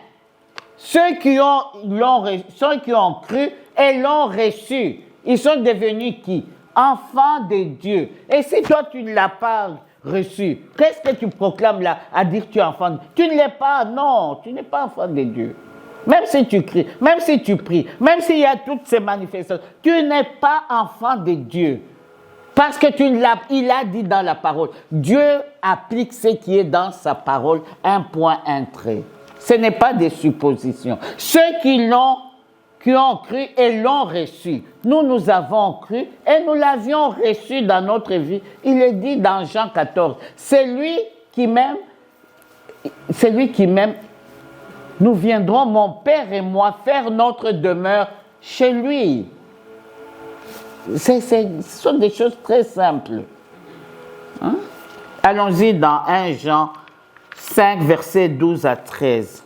Ceux qui ont cru et l'ont reçu, ils sont devenus qui? Enfants de Dieu. Et si toi, tu ne l'as pas reçu, qu'est-ce que tu proclames là à dire que tu es enfant de Dieu? Tu ne l'es pas, non, tu n'es pas enfant de Dieu. même si tu cries, même si tu pries, même s'il y a toutes ces manifestations, tu n'es pas enfant de Dieu. Parce que il a dit dans la parole, Dieu applique ce qui est dans sa parole, un point, un trait. Ce n'est pas des suppositions. Ceux qui ont cru et l'ont reçu. Nous avons cru et nous l'avions reçu dans notre vie. Il est dit dans Jean 14, celui qui m'aime, nous viendrons, mon Père et moi, faire notre demeure chez lui. Ce sont des choses très simples. Hein? Allons-y dans 1 Jean 5, versets 12 à 13.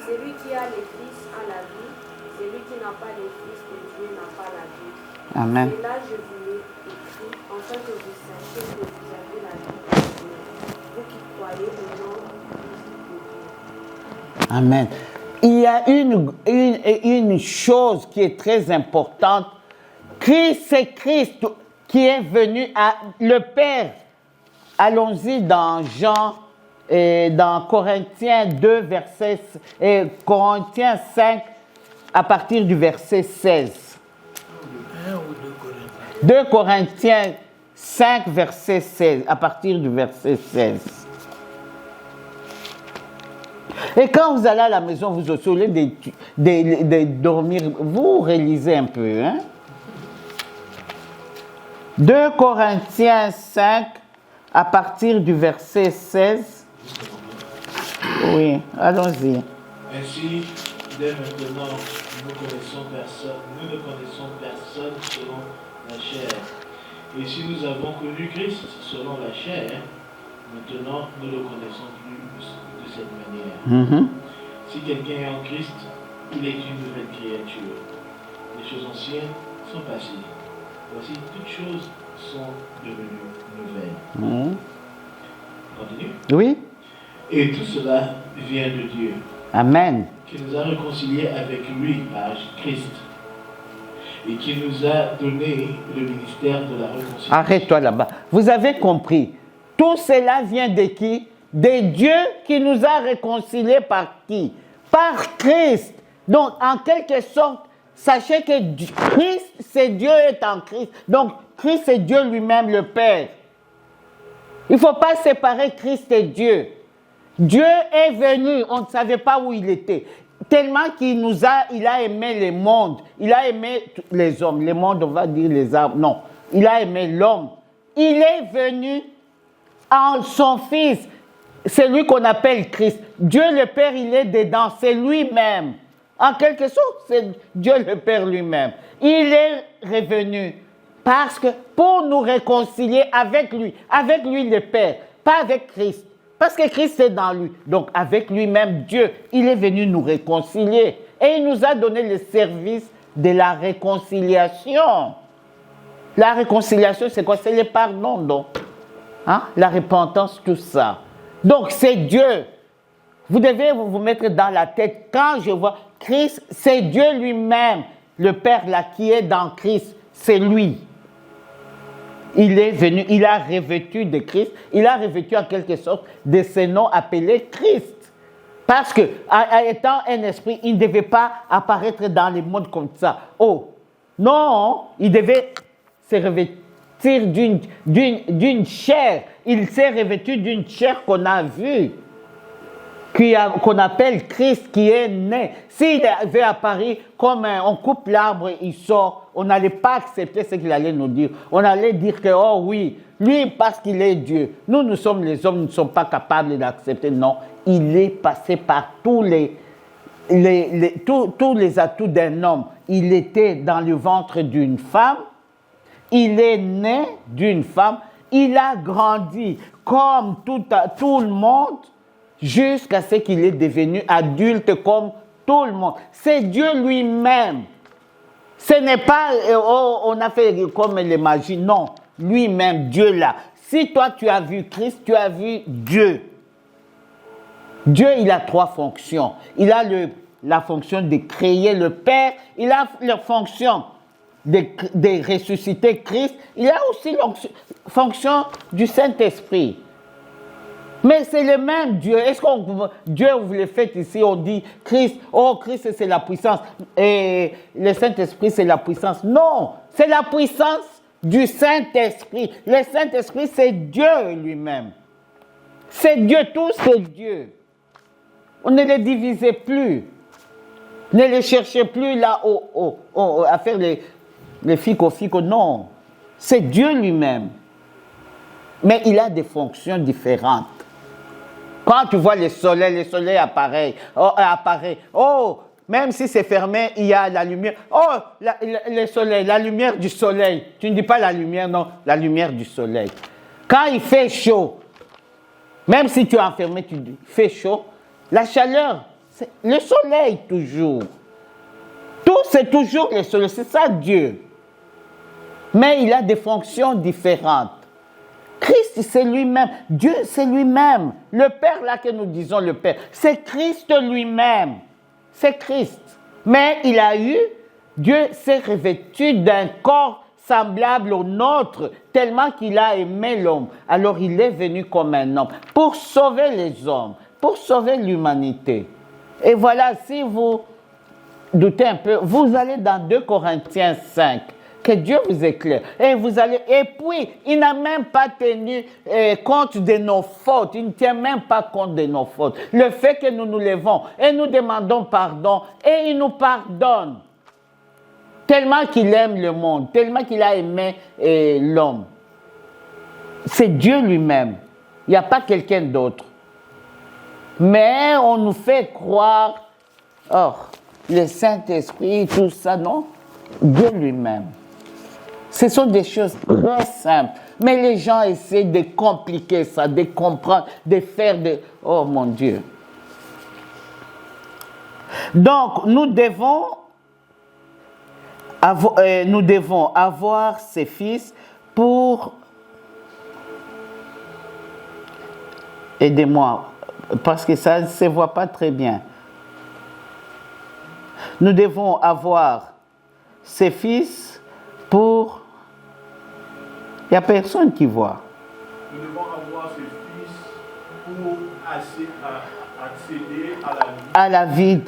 Celui qui a les fils a la vie, celui qui n'a pas les fils de Dieu n'a pas la vie. Amen. Et là, je vous l'ai écrit, afin que vous sachiez que vous avez la vie de Dieu, vous qui croyez au nom de Dieu. Amen. Il y a une chose qui est très importante. Christ, c'est Christ qui est venu à le Père. Allons-y dans Jean, dans Corinthiens 2, Corinthiens 5, à partir du verset 16. 2 Corinthiens 5, verset 16, à partir du verset 16. Et quand vous allez à la maison, vous aussi, au lieu de dormir, vous réalisez un peu. Hein? 2 Corinthiens 5, à partir du verset 16. Oui, allons-y. Ainsi, dès maintenant, nous ne connaissons personne selon la chair. Et si nous avons connu Christ selon la chair, maintenant nous le connaissons plus de cette manière. Si quelqu'un est en Christ, il est une nouvelle créature. Les choses anciennes sont passées. Voici, toutes choses sont devenues nouvelles. Continue. Oui. Et tout cela vient de Dieu. Amen. Qui nous a réconciliés avec lui par Christ. Et qui nous a donné le ministère de la réconciliation. Arrête-toi là-bas. Vous avez compris. Tout cela vient de qui? De Dieu qui nous a réconciliés par qui? Par Christ. Donc, en quelque sorte, sachez que Christ, c'est Dieu est en Christ. Donc, Christ, c'est Dieu lui-même, le Père. Il ne faut pas séparer Christ et Dieu. Dieu est venu, on ne savait pas où il était. Tellement il a aimé les mondes. Il a aimé les hommes. Les mondes, on va dire les arbres. Non, il a aimé l'homme. Il est venu en son Fils. C'est lui qu'on appelle Christ. Dieu le Père, il est dedans. C'est lui-même. En quelque sorte, c'est Dieu le Père lui-même. Il est revenu parce que pour nous réconcilier avec lui le Père, pas avec Christ. Parce que Christ est dans lui. Donc avec lui-même, Dieu, il est venu nous réconcilier. Et il nous a donné le service de la réconciliation. La réconciliation, c'est quoi? C'est le pardon, donc. Hein? La repentance, tout ça. Donc c'est Dieu. Vous devez vous mettre dans la tête, quand je vois Christ, c'est Dieu lui-même, le Père là qui est dans Christ, c'est lui. Il est venu, il a revêtu de Christ, il a revêtu en quelque sorte de ce nom appelé Christ. Parce que, étant un esprit, il ne devait pas apparaître dans le monde comme ça. Oh, non, il devait se revêtir d'une chair. Il s'est revêtu d'une chair qu'on a vue, qu'on appelle Christ, qui est né. S'il avait apparu comme on coupe l'arbre, il sort, on n'allait pas accepter ce qu'il allait nous dire. On allait dire que, oh oui, lui, parce qu'il est Dieu. Nous sommes les hommes, nous ne sommes pas capables d'accepter. Non, il est passé par tous les atouts d'un homme. Il était dans le ventre d'une femme. Il est né d'une femme. Il a grandi comme tout le monde, jusqu'à ce qu'il est devenu adulte comme tout le monde. C'est Dieu lui-même. Ce n'est pas, on a fait comme les magies. Non, lui-même, Dieu là. Si toi tu as vu Christ, tu as vu Dieu. Dieu, il a trois fonctions. Il a la fonction de créer le Père. Il a la fonction de ressusciter Christ, il y a aussi la fonction du Saint-Esprit. Mais c'est le même Dieu. Est-ce que Dieu, vous le faites ici, on dit Christ, oh Christ c'est la puissance et le Saint-Esprit c'est la puissance. Non, c'est la puissance du Saint-Esprit. Le Saint-Esprit c'est Dieu lui-même. C'est Dieu, tout c'est Dieu. On ne les divisait plus. Ne les cherchez plus là à faire les fico, non. C'est Dieu lui-même. Mais il a des fonctions différentes. Quand tu vois le soleil apparaît. Oh, même si c'est fermé, il y a la lumière. Oh, le soleil, la lumière du soleil. Tu ne dis pas la lumière, non, la lumière du soleil. Quand il fait chaud, même si tu es enfermé, tu dis, il fait chaud, la chaleur, c'est le soleil toujours. Tout, c'est toujours le soleil, c'est ça Dieu. Mais il a des fonctions différentes. Christ, c'est lui-même. Dieu, c'est lui-même. Le Père, là que nous disons le Père, c'est Christ lui-même. C'est Christ. Mais Dieu s'est revêtu d'un corps semblable au nôtre, tellement qu'il a aimé l'homme. Alors il est venu comme un homme pour sauver les hommes, pour sauver l'humanité. Et voilà, si vous doutez un peu, vous allez dans 2 Corinthiens 5. Que Dieu vous éclaire. Et puis, il n'a même pas tenu compte de nos fautes. Il ne tient même pas compte de nos fautes. Le fait que nous nous levons et nous demandons pardon, et il nous pardonne. Tellement qu'il aime le monde, tellement qu'il a aimé l'homme. C'est Dieu lui-même. Il n'y a pas quelqu'un d'autre. Mais on nous fait croire, le Saint-Esprit, tout ça, non? Dieu lui-même. Ce sont des choses très simples. Mais les gens essaient de compliquer ça, de comprendre, de faire de... Oh mon Dieu. Donc, nous devons avoir ces fils pour... Aidez-moi, parce que ça ne se voit pas très bien. Nous devons avoir ces fils pour... Il n'y a personne qui voit. Nous devons avoir ces fils pour accéder à la vie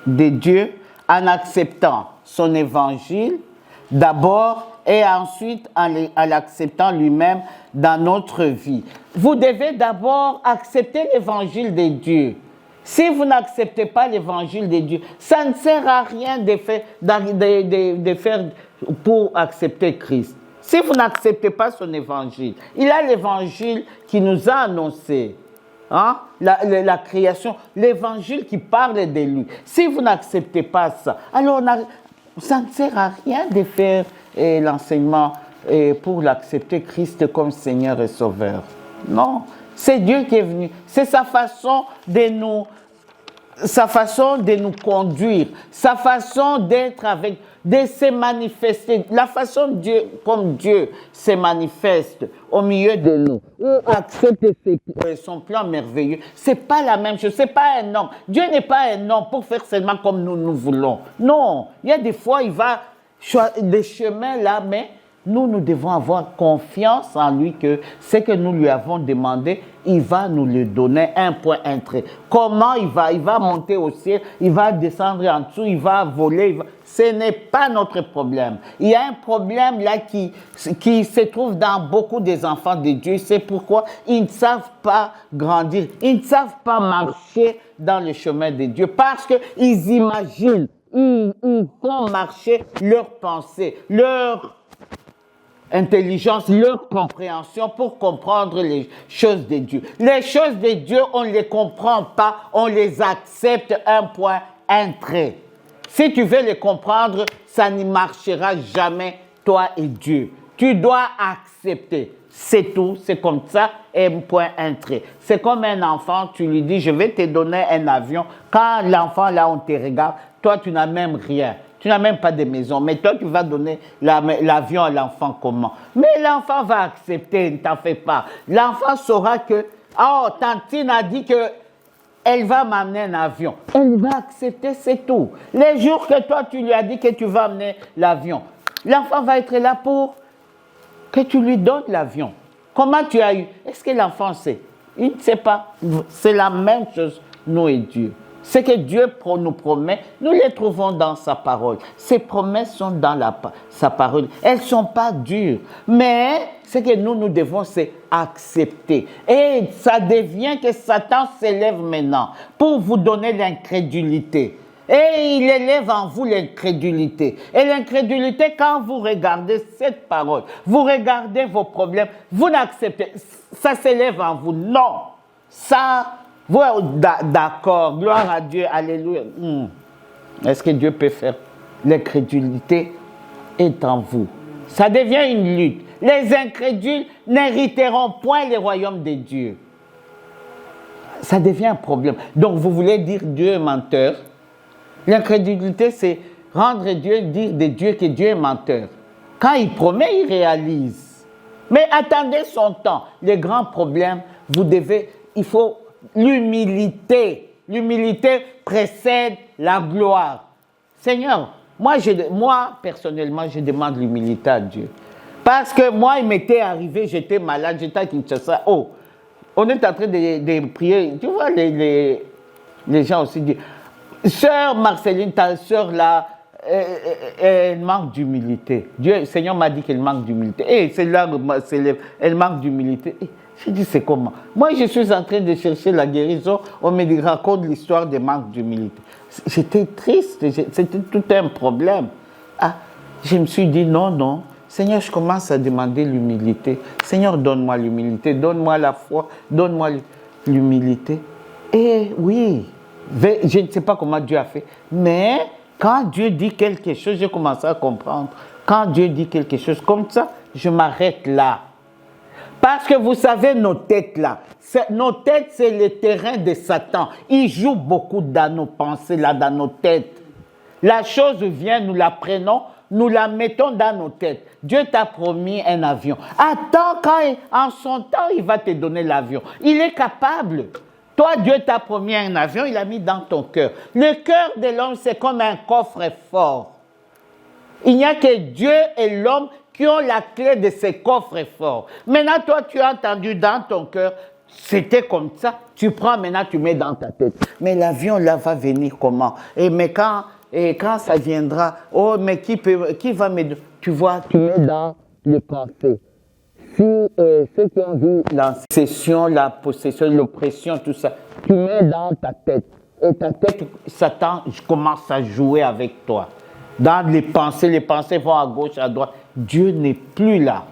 de Dieu en acceptant son évangile d'abord et ensuite en l'acceptant lui-même dans notre vie. Vous devez d'abord accepter l'évangile de Dieu. Si vous n'acceptez pas l'évangile de Dieu, ça ne sert à rien de faire pour accepter Christ. Si vous n'acceptez pas son évangile, il a l'évangile qui nous a annoncé, la création, l'évangile qui parle de lui. Si vous n'acceptez pas ça, alors ça ne sert à rien de faire l'enseignement pour l'accepter Christ comme Seigneur et Sauveur. Non, c'est Dieu qui est venu. C'est sa façon de nous conduire, sa façon d'être avec, de se manifester, la façon comme Dieu se manifeste au milieu de nous, ou accepte son plan merveilleux. C'est pas la même chose, c'est pas un homme. Dieu n'est pas un homme pour faire seulement comme nous voulons. Non, il y a des fois, il va choisir des chemins là, mais nous devons avoir confiance en lui que ce que nous lui avons demandé, il va nous le donner un point, un trait. Comment il va monter au ciel, il va descendre en dessous, il va voler. Ce n'est pas notre problème. Il y a un problème là qui se trouve dans beaucoup des enfants de Dieu. C'est pourquoi ils ne savent pas grandir, ils ne savent pas marcher dans le chemin de Dieu parce qu'ils imaginent, ils font marcher leurs pensées, leur intelligence, leur compréhension pour comprendre les choses de Dieu. Les choses de Dieu, on ne les comprend pas, on les accepte un point, un trait. Si tu veux les comprendre, ça ne marchera jamais, toi et Dieu. Tu dois accepter. C'est tout, c'est comme ça, un point, un trait. C'est comme un enfant, tu lui dis, je vais te donner un avion. Quand l'enfant, là, on te regarde, toi, tu n'as même rien. Tu n'as même pas de maison, mais toi, tu vas donner l'avion à l'enfant comment? Mais l'enfant va accepter, ne t'en fais pas. L'enfant saura que, Tantine a dit qu'elle va m'amener un avion. Elle va accepter, c'est tout. Les jours que toi, tu lui as dit que tu vas amener l'avion, l'enfant va être là pour que tu lui donnes l'avion. Comment tu as eu? Est-ce que l'enfant sait? Il ne sait pas. C'est la même chose, nous et Dieu. Ce que Dieu nous promet, nous les trouvons dans sa parole. Ses promesses sont dans sa parole. Elles ne sont pas dures. Mais ce que nous devons, c'est accepter. Et ça devient que Satan s'élève maintenant pour vous donner l'incrédulité. Et il élève en vous l'incrédulité. Et l'incrédulité, quand vous regardez cette parole, vous regardez vos problèmes, vous n'acceptez, ça s'élève en vous. Non, ça, vous, d'accord, gloire à Dieu, alléluia. Est-ce que Dieu peut faire? L'incrédulité est en vous. Ça devient une lutte. Les incrédules n'hériteront point les royaumes de Dieu. Ça devient un problème. Donc, vous voulez dire Dieu est menteur? L'incrédulité, c'est rendre Dieu, dire de Dieu que Dieu est menteur. Quand il promet, il réalise. Mais attendez son temps. Les grands problèmes, il faut l'humilité. L'humilité précède la gloire. Seigneur, moi personnellement, je demande l'humilité à Dieu. Parce que moi, il m'était arrivé, j'étais malade, j'étais à Kinshasa. Oh, on est en train de prier. Tu vois, les gens aussi disent, Sœur Marceline, ta sœur là, elle manque d'humilité. Dieu, le Seigneur m'a dit qu'elle manque d'humilité. Et c'est là elle manque d'humilité. Je dis, c'est comment? Moi, je suis en train de chercher la guérison. On me raconte l'histoire des manques d'humilité. J'étais triste. C'était tout un problème. Ah, je me suis dit, non. Seigneur, je commence à demander l'humilité. Seigneur, donne-moi l'humilité. Donne-moi la foi. Donne-moi l'humilité. Et oui. Je ne sais pas comment Dieu a fait, mais quand Dieu dit quelque chose, j'ai commencé à comprendre. Quand Dieu dit quelque chose comme ça, je m'arrête là. Parce que vous savez, nos têtes là, nos têtes, c'est le terrain de Satan. Il joue beaucoup dans nos pensées là, dans nos têtes. La chose vient, nous la prenons, nous la mettons dans nos têtes. Dieu t'a promis un avion. Attends, en son temps, il va te donner l'avion. Il est capable. Toi, Dieu t'a promis un avion, il l'a mis dans ton cœur. Le cœur de l'homme, c'est comme un coffre-fort. Il n'y a que Dieu et l'homme qui ont la clé de ces coffres-forts. Maintenant, toi, tu as entendu dans ton cœur, c'était comme ça. Tu prends, maintenant, tu mets dans ta tête. Mais l'avion, là, va venir comment? Mais quand ça viendra, oh, mais qui va me... Tu vois, tu mets dans le pensée. Si ceux qui ont vu la possession, l'oppression, tout ça, tu mets dans ta tête. Et ta tête, Satan commence à jouer avec toi. Dans les pensées vont à gauche, à droite. Dieu n'est plus là.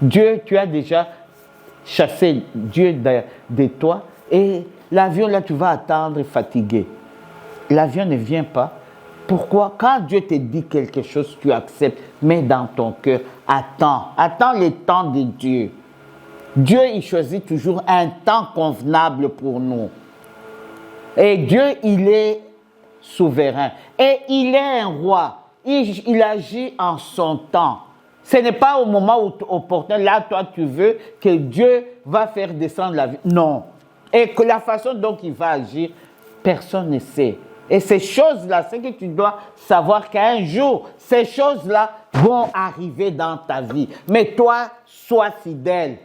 Dieu, tu as déjà chassé Dieu de toi. Et l'avion, là, tu vas attendre fatigué. L'avion ne vient pas. Pourquoi? Quand Dieu te dit quelque chose, tu acceptes, mets dans ton cœur, attends le temps de Dieu. Dieu, il choisit toujours un temps convenable pour nous. Et Dieu, il est souverain. Et il est un roi. Il agit en son temps. Ce n'est pas au moment opportun, là, toi, tu veux que Dieu va faire descendre la vie. Non. Et que la façon dont il va agir, personne ne sait. Et ces choses-là, c'est que tu dois savoir qu'un jour, ces choses-là vont arriver dans ta vie. Mais toi, sois fidèle.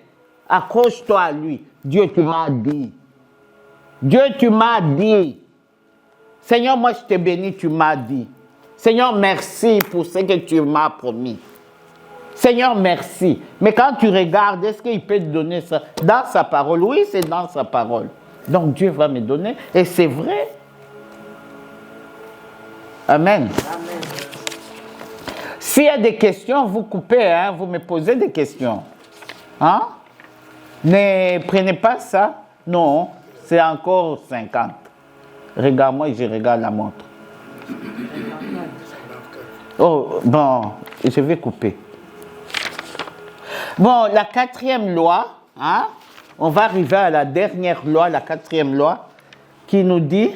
Accroche-toi à lui. Dieu, tu m'as dit. Dieu, tu m'as dit. Seigneur, moi, je te bénis, tu m'as dit. Seigneur, merci pour ce que tu m'as promis. Seigneur, merci. Mais quand tu regardes, est-ce qu'il peut te donner ça? Dans sa parole. Oui, c'est dans sa parole. Donc, Dieu va me donner. Et c'est vrai. Amen. Amen. S'il y a des questions, vous coupez, hein, vous me posez des questions. Hein? Ne prenez pas ça. Non, c'est encore 50. Regarde-moi et je regarde la montre. Oh, bon, je vais couper. Bon, la 4e loi, hein, on va arriver à la dernière loi, la 4e loi, qui nous dit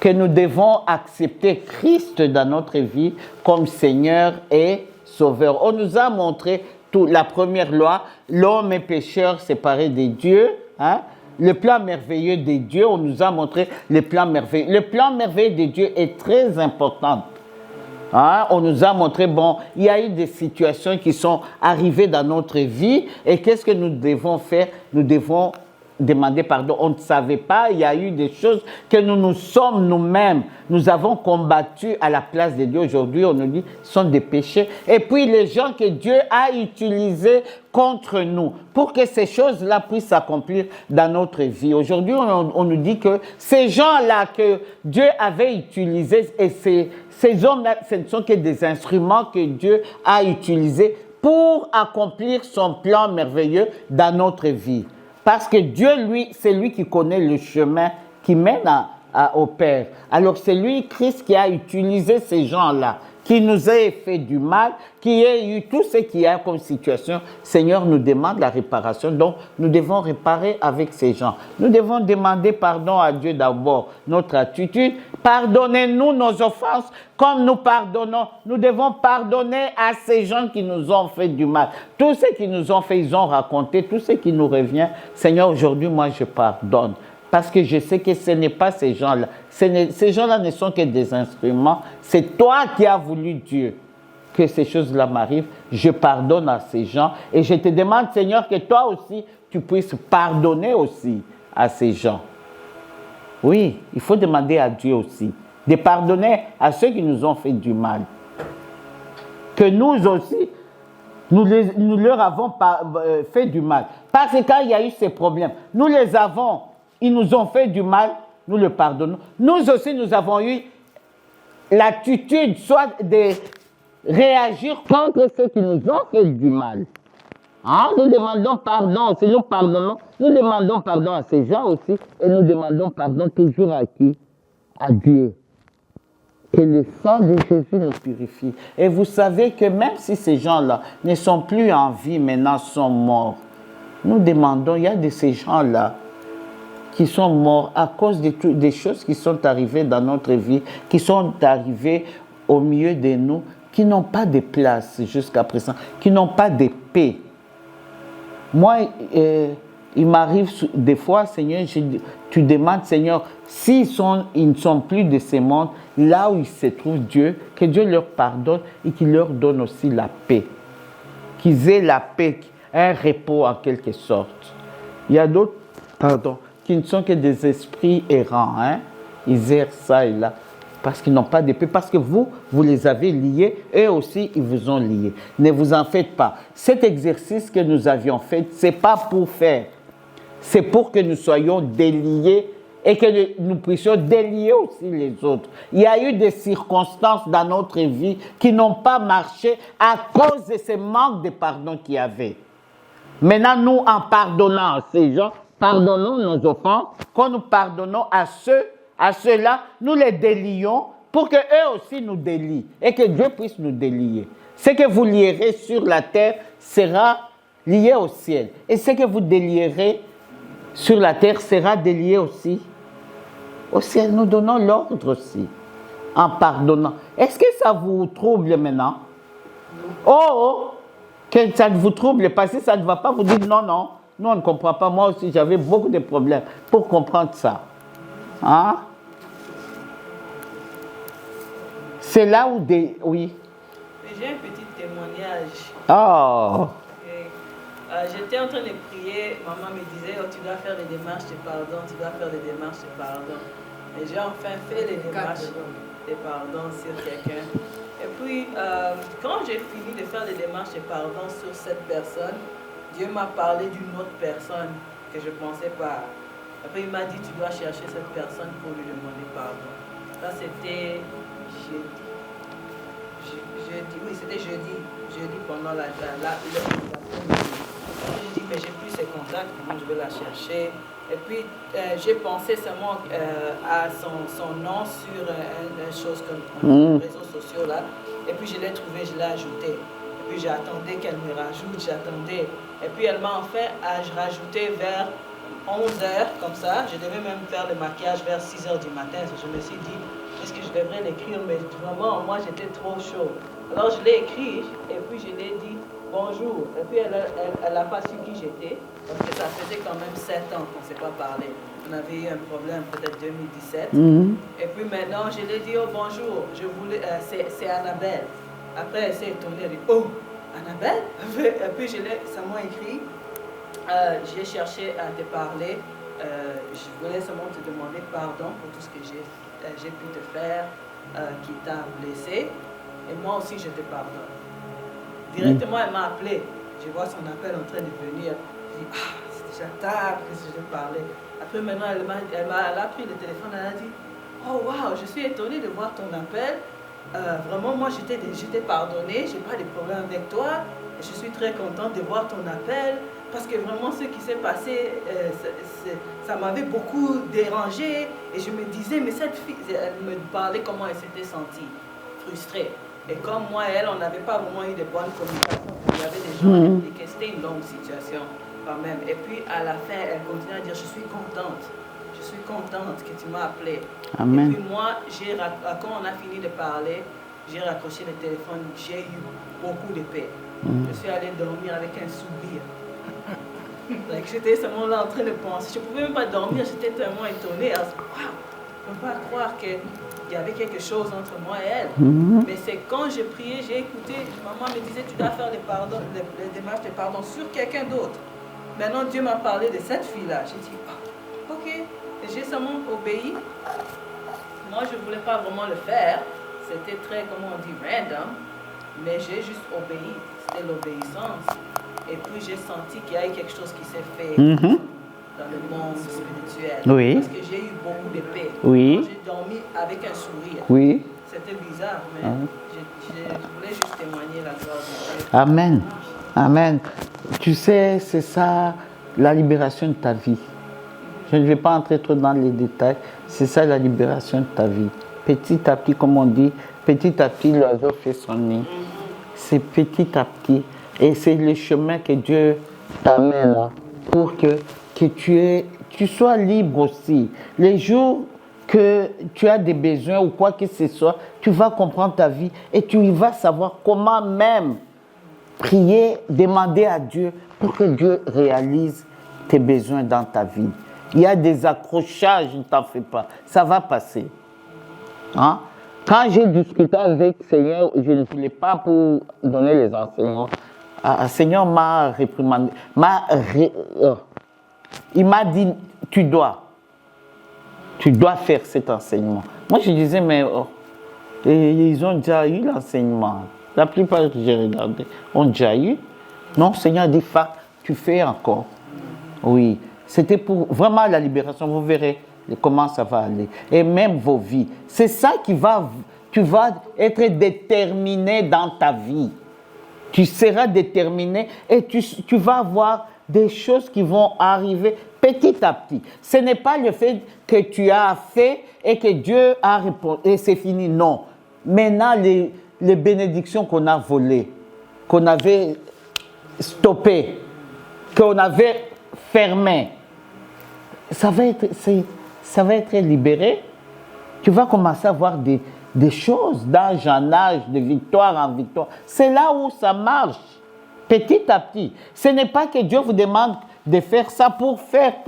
que nous devons accepter Christ dans notre vie comme Seigneur et Sauveur. On nous a montré la première loi, l'homme est pécheur séparé de Dieu, hein, le plan merveilleux de Dieu, on nous a montré le plan merveilleux. Le plan merveilleux de Dieu est très important. Hein? On nous a montré, bon, il y a eu des situations qui sont arrivées dans notre vie et qu'est-ce que nous devons faire? Nous devons demander pardon. On ne savait pas, il y a eu des choses que nous sommes nous-mêmes. Nous avons combattu à la place de Dieu. Aujourd'hui, on nous dit ce sont des péchés. Et puis les gens que Dieu a utilisés contre nous pour que ces choses-là puissent s'accomplir dans notre vie. Aujourd'hui, on nous dit que ces gens-là que Dieu avait utilisés, et ces hommes-là, ce ne sont que des instruments que Dieu a utilisés pour accomplir son plan merveilleux dans notre vie. Parce que Dieu, lui, c'est lui qui connaît le chemin qui mène au Père. Alors c'est lui, Christ, qui a utilisé ces gens-là, qui nous a fait du mal, qui a eu tout ce qu'il y a comme situation. Seigneur nous demande la réparation, donc nous devons réparer avec ces gens. Nous devons demander pardon à Dieu d'abord, notre attitude. Pardonnez-nous nos offenses comme nous pardonnons. Nous devons pardonner à ces gens qui nous ont fait du mal. Tous ceux qui nous ont fait, ils ont raconté, tout ce qui nous revient. Seigneur, aujourd'hui, moi, je pardonne. Parce que je sais que ce n'est pas ces gens-là. Ces gens-là ne sont que des instruments. C'est toi qui as voulu, Dieu, que ces choses-là m'arrivent. Je pardonne à ces gens. Et je te demande, Seigneur, que toi aussi, tu puisses pardonner aussi à ces gens. Oui, il faut demander à Dieu aussi de pardonner à ceux qui nous ont fait du mal. Que nous aussi, nous leur avons fait du mal. Parce que quand il y a eu ces problèmes, nous les avons, ils nous ont fait du mal, nous le pardonnons. Nous aussi, nous avons eu l'attitude, soit de réagir contre ceux qui nous ont fait du mal. Hein? Nous demandons pardon, si nous pardonnons, nous demandons pardon à ces gens aussi, et nous demandons pardon toujours à qui? À Dieu. Que le sang de Jésus nous purifie. Et vous savez que même si ces gens-là ne sont plus en vie, maintenant sont morts, nous demandons, il y a de ces gens-là qui sont morts à cause des choses qui sont arrivées dans notre vie, qui sont arrivées au milieu de nous, qui n'ont pas de place jusqu'à présent, qui n'ont pas de paix. Moi, il m'arrive des fois, Seigneur, tu demandes, Seigneur, ils ne sont plus de ce monde, là où ils se trouvent, Dieu, que Dieu leur pardonne et qu'il leur donne aussi la paix. Qu'ils aient la paix, un repos en quelque sorte. Il y a d'autres, qui ne sont que des esprits errants. Hein? Ils errent ça et là, parce qu'ils n'ont pas de paix, parce que vous les avez liés, eux aussi, ils vous ont liés. Ne vous en faites pas. Cet exercice que nous avions fait, ce n'est pas pour faire. C'est pour que nous soyons déliés et que nous puissions délier aussi les autres. Il y a eu des circonstances dans notre vie qui n'ont pas marché à cause de ce manque de pardon qu'il y avait. Maintenant, nous, en pardonnant à ces gens, pardonnons nos offenses, quand nous pardonnons à ceux-là, nous les délions pour qu'eux aussi nous délient et que Dieu puisse nous délier. Ce que vous lierez sur la terre sera lié au ciel. Et ce que vous délierez sur la terre sera délié aussi au ciel. Nous donnons l'ordre aussi en pardonnant. Est-ce que ça vous trouble maintenant? Oh, que ça ne vous trouble pas. Si ça ne va pas, vous dites non, non. Nous, on ne comprend pas. Moi aussi, j'avais beaucoup de problèmes pour comprendre ça. Hein? C'est là où oui. J'ai un petit témoignage. Oh. J'étais en train de prier. Maman me disait, oh, tu dois faire des démarches de pardon. Tu dois faire des démarches de pardon. Et j'ai enfin fait les démarches de pardon sur quelqu'un. Et puis, quand j'ai fini de faire les démarches de pardon sur cette personne, Dieu m'a parlé d'une autre personne que je ne pensais pas. Après, il m'a dit, tu dois chercher cette personne pour lui demander pardon. Ça, c'était jeudi. Oui, c'était jeudi. Jeudi pendant l'organisation. J'ai dit, mais j'ai plus ses contacts, donc je vais la chercher. Et puis, j'ai pensé seulement à son nom sur une chose comme les réseaux sociaux là. Et puis, je l'ai trouvé, je l'ai ajouté. Et puis, j'attendais qu'elle me rajoute, j'attendais. Et puis, elle m'a enfin rajouté vers 11h, comme ça. Je devais même faire le maquillage vers 6h du matin. Je me suis dit, est-ce que je devrais l'écrire? Mais vraiment, moi, j'étais trop chaud. Alors, je l'ai écrit et puis je l'ai dit, bonjour. Et puis elle n'a pas su qui j'étais, parce que ça faisait quand même 7 ans qu'on ne s'est pas parlé. On avait eu un problème peut-être 2017. Et puis maintenant, je lui ai dit, oh bonjour, c'est Annabelle. Après, elle s'est étonnée, elle dit, oh, Annabelle? Et puis ça m'a écrit, j'ai cherché à te parler. Je voulais seulement te demander pardon pour tout ce que j'ai pu te faire, qui t'a blessé. Et moi aussi, je te pardonne. Directement, elle m'a appelé. Je vois son appel en train de venir. Je dis, c'est déjà tard que je parlais. Après, maintenant, elle a pris le téléphone, elle a dit, oh wow, je suis étonnée de voir ton appel. Vraiment, moi, je t'ai pardonné, je n'ai pas de problème avec toi. Je suis très contente de voir ton appel. Parce que vraiment, ce qui s'est passé, ça m'avait beaucoup dérangé. Et je me disais, mais cette fille, elle me parlait comment elle s'était sentie, frustrée. Et comme moi et elle, on n'avait pas vraiment eu de bonnes communications. Il y avait des gens et que c'était une longue situation quand même. Et puis à la fin, elle continue à dire, je suis contente que tu m'as appelé. Amen. Et puis moi, quand on a fini de parler, j'ai raccroché le téléphone, j'ai eu beaucoup de paix. Je suis allée dormir avec un sourire. J'étais seulement là en train de penser. Je ne pouvais même pas dormir, j'étais tellement étonnée. Wow, je ne peux pas croire qu'il y avait quelque chose entre moi et elle. Mais c'est quand j'ai prié, j'ai écouté, maman me disait, tu dois faire les démarches de pardon sur quelqu'un d'autre. Maintenant, Dieu m'a parlé de cette fille-là. J'ai dit, ok. Et j'ai seulement obéi. Moi, je ne voulais pas vraiment le faire. C'était très, comment on dit, random. Mais j'ai juste obéi. C'était l'obéissance. Et puis j'ai senti qu'il y a eu quelque chose qui s'est fait dans le monde spirituel. Oui. Parce que j'ai eu beaucoup de paix. Oui. J'ai dormi avec un sourire. Oui. C'était bizarre, mais je voulais juste témoigner la gloire de Dieu. Amen. Amen. Tu sais, c'est ça la libération de ta vie. Je ne vais pas entrer trop dans les détails. C'est ça la libération de ta vie. Petit à petit, comme on dit, petit à petit, l'oiseau fait son nid. C'est petit à petit. Et c'est le chemin que Dieu t'amène là pour que tu sois libre aussi. Les jours que tu as des besoins ou quoi que ce soit, tu vas comprendre ta vie et tu vas savoir comment même prier, demander à Dieu pour que Dieu réalise tes besoins dans ta vie. Il y a des accrochages, ne t'en fais pas. Ça va passer. Hein? Quand j'ai discuté avec le Seigneur, je ne voulais pas pour donner les enseignements. Le Seigneur m'a réprimandé. Il m'a dit, tu dois faire cet enseignement. Moi, je disais, mais ils ont déjà eu l'enseignement. La plupart que j'ai regardé ont déjà eu. Non, le Seigneur dit, tu fais encore. Oui, c'était pour vraiment la libération. Vous verrez comment ça va aller. Et même vos vies. C'est ça tu vas être déterminé dans ta vie. Tu seras déterminé et tu vas avoir des choses qui vont arriver petit à petit. Ce n'est pas le fait que tu as fait et que Dieu a répondu et c'est fini. Non. Maintenant, les bénédictions qu'on a volées, qu'on avait stoppées, qu'on avait fermées, ça va être libéré. Tu vas commencer à voir des choses d'âge en âge, de victoire en victoire. C'est là où ça marche, petit à petit. Ce n'est pas que Dieu vous demande de faire ça pour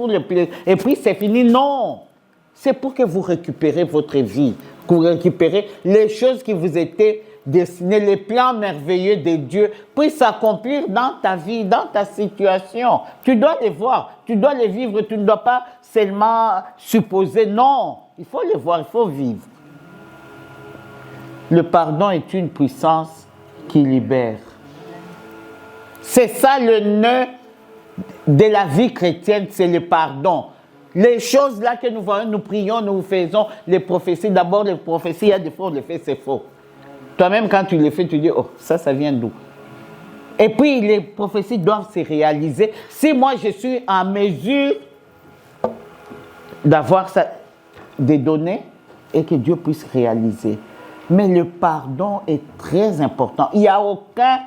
le plaisir. Et puis c'est fini, non. C'est pour que vous récupérez votre vie, que vous récupérez les choses qui vous étaient destinées, les plans merveilleux de Dieu, puissent s'accomplir dans ta vie, dans ta situation. Tu dois les voir, tu dois les vivre, tu ne dois pas seulement supposer, non. Il faut les voir, il faut vivre. Le pardon est une puissance qui libère. C'est ça le nœud de la vie chrétienne, c'est le pardon. Les choses là que nous voyons, nous prions, nous faisons les prophéties. D'abord, les prophéties, il y a des fois, on les fait, c'est faux. Toi-même, quand tu les fais, tu dis, oh, ça vient d'où? Et puis, les prophéties doivent se réaliser. Si moi, je suis en mesure d'avoir des données et que Dieu puisse réaliser. Mais le pardon est très important. Il n'y a aucun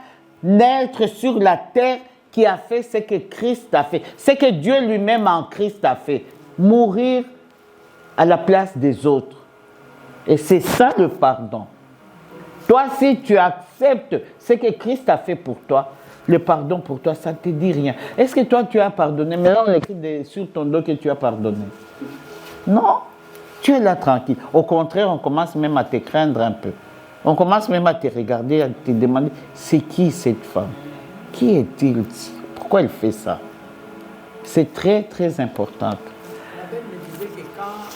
être sur la terre qui a fait ce que Christ a fait. Ce que Dieu lui-même en Christ a fait. Mourir à la place des autres. Et c'est ça le pardon. Toi, si tu acceptes ce que Christ a fait pour toi, Le pardon pour toi, ça ne te dit rien. Est-ce que toi, tu as pardonné? Maintenant, on écrit sur ton dos que tu as pardonné. Non, tu es là tranquille. Au contraire, on commence même à te craindre un peu. On commence même à te regarder, à te demander, c'est qui cette femme? Qui est-il? Pourquoi elle fait ça? C'est très, très important. La Bible me disait que quand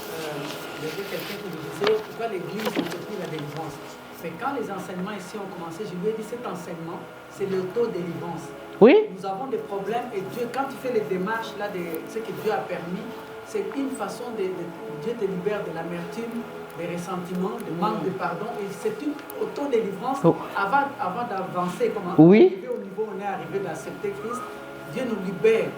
il y avait quelqu'un qui me disait pourquoi l'Église n'a pas pris la délivrance. Mais quand les enseignements ici ont commencé, je lui ai dit cet enseignement, c'est l'autodélivrance. Oui? Nous avons des problèmes et Dieu, quand tu fais les démarches, là, de ce que Dieu a permis, c'est une façon Dieu te libère de l'amertume, des ressentiments, du manque de pardon. Et c'est une autodélivrance avant d'avancer. Oui. Au niveau où on est arrivé d'accepter Christ, Dieu nous libère.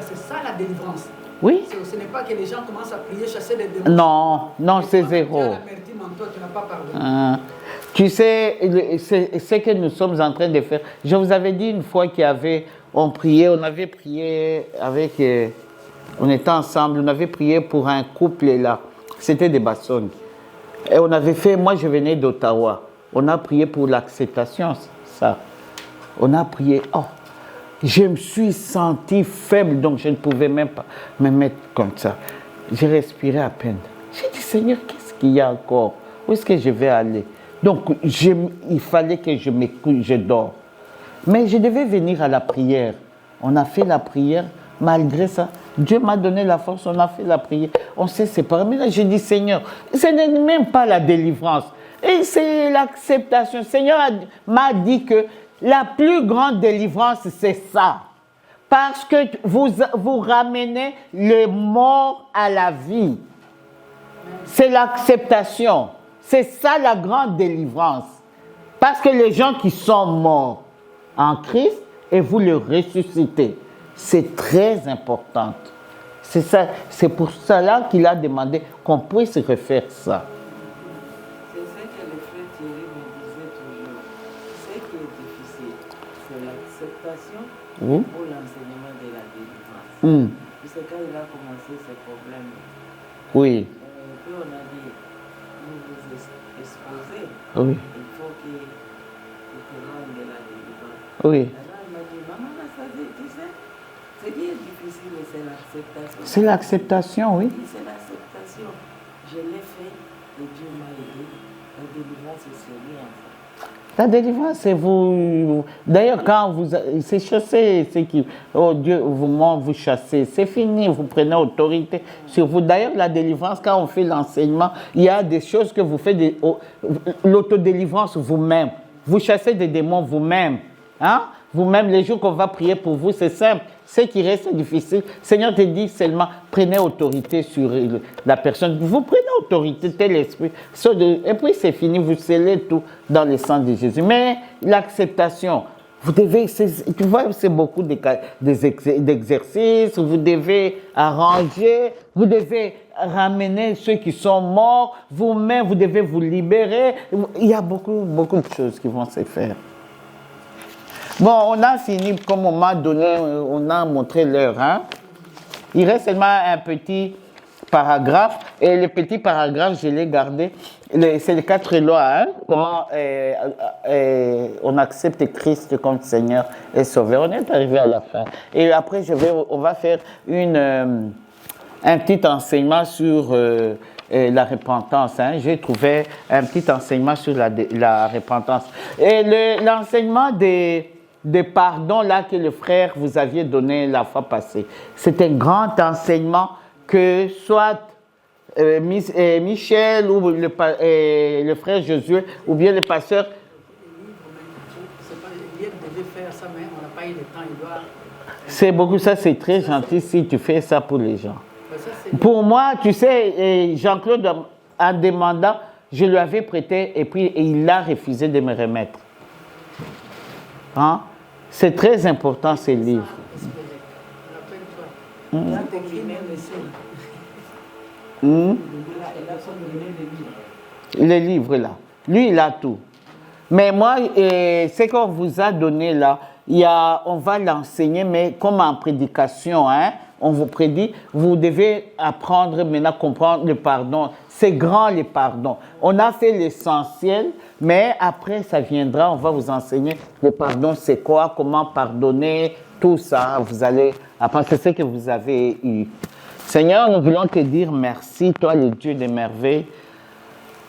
C'est ça la délivrance. Oui. Ce n'est pas que les gens commencent à prier, chasser les démons. Non, c'est zéro. Tu as l'amertume en toi, tu n'as pas pardonné. Tu sais, c'est ce que nous sommes en train de faire. Je vous avais dit une fois on avait prié avec, on était ensemble, on avait prié pour un couple là. C'était des Bassonnes. Et on avait fait, moi je venais d'Ottawa. On a prié pour l'acceptation, ça. On a prié, je me suis senti faible, donc je ne pouvais même pas me mettre comme ça. J'ai respiré à peine. J'ai dit, Seigneur, qu'est-ce qu'il y a encore? Où est-ce que je vais aller? Donc, il fallait que je m'écoute, je dors. Mais je devais venir à la prière. On a fait la prière. Malgré ça, Dieu m'a donné la force, on a fait la prière. On s'est séparés. Mais là, j'ai dit, Seigneur, ce n'est même pas la délivrance. Et c'est l'acceptation. Seigneur m'a dit que la plus grande délivrance, c'est ça. Parce que vous ramenez le mort à la vie. C'est l'acceptation. C'est ça la grande délivrance. Parce que les gens qui sont morts en Christ, et vous le ressuscitez. C'est très important. C'est ça, c'est pour cela qu'il a demandé qu'on puisse refaire ça. C'est ça que le frère Thierry me disait toujours. Ce qui est difficile, c'est l'acceptation pour l'enseignement de la délivrance. C'est quand il a commencé ce problème. Oui. Puis on a dit, vous vous exposez, Oui. il faut que vous témoignez de la délivrance. Oui. Alors il m'a dit, maman, ça dit, tu sais, ce qui est difficile, c'est l'acceptation. C'est l'acceptation, oui. C'est l'acceptation. Je l'ai fait et Dieu m'a aidé. La délivrance, c'est lui en fait. La délivrance, c'est vous. D'ailleurs, quand c'est chasser, c'est qui. Oh Dieu, vous chassez. C'est fini, vous prenez autorité sur vous. D'ailleurs, la délivrance, quand on fait l'enseignement, il y a des choses que vous faites, l'autodélivrance vous-même. Vous chassez des démons vous-même. Hein? Vous-même, les jours qu'on va prier pour vous, c'est simple. Ce qui reste difficile, le Seigneur te dit seulement, prenez autorité sur la personne. Vous prenez autorité, tel esprit. Et puis c'est fini, vous scellez tout dans le sang de Jésus. Mais l'acceptation, vous devez, tu vois, c'est beaucoup d'exercices, vous devez arranger, vous devez ramener ceux qui sont morts, vous-même, vous devez vous libérer. Il y a beaucoup de choses qui vont se faire. Bon, on a fini, comme on m'a donné, on a montré l'heure. Hein? Il reste seulement un petit paragraphe. Et le petit paragraphe, je l'ai gardé. C'est les 4 lois. Hein? Comment on accepte Christ comme Seigneur et Sauveur. On est arrivé à la fin. Et après, on va faire un petit enseignement sur la repentance. Hein? J'ai trouvé un petit enseignement sur la repentance. Et l'enseignement des pardons là que le frère vous aviez donné la fois passée. C'est un grand enseignement que soit Michel ou le frère Josué ou bien le pasteur. C'est beaucoup, ça c'est très gentil si tu fais ça pour les gens. Pour moi, tu sais, Jean-Claude, en demandant, je lui avais prêté et puis il a refusé de me remettre. Hein? C'est très important ces livres. Les livres là. Lui, il a tout. Mais moi, ce qu'on vous a donné là, on va l'enseigner, mais comme en prédication, hein, on vous prédit, vous devez apprendre maintenant à comprendre le pardon. C'est grand le pardon. On a fait l'essentiel, mais après ça viendra, on va vous enseigner le pardon, c'est quoi, comment pardonner, tout ça. Vous allez apprendre, c'est ce que vous avez eu. Seigneur, nous voulons te dire merci, toi le Dieu des merveilles,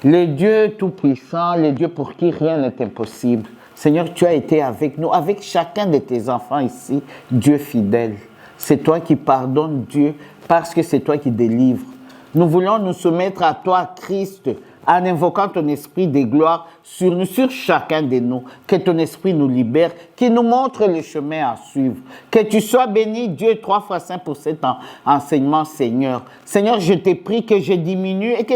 le Dieu tout-puissant, le Dieu pour qui rien n'est impossible. Seigneur, tu as été avec nous, avec chacun de tes enfants ici, Dieu fidèle. C'est toi qui pardonnes, Dieu, parce que c'est toi qui délivres. Nous voulons nous soumettre à toi, Christ, en invoquant ton esprit de gloire sur nous, sur chacun de nous. Que ton esprit nous libère, qu'il nous montre le chemin à suivre. Que tu sois béni, Dieu, 3 fois saint pour cet enseignement, Seigneur. Seigneur, je te prie que je diminue et que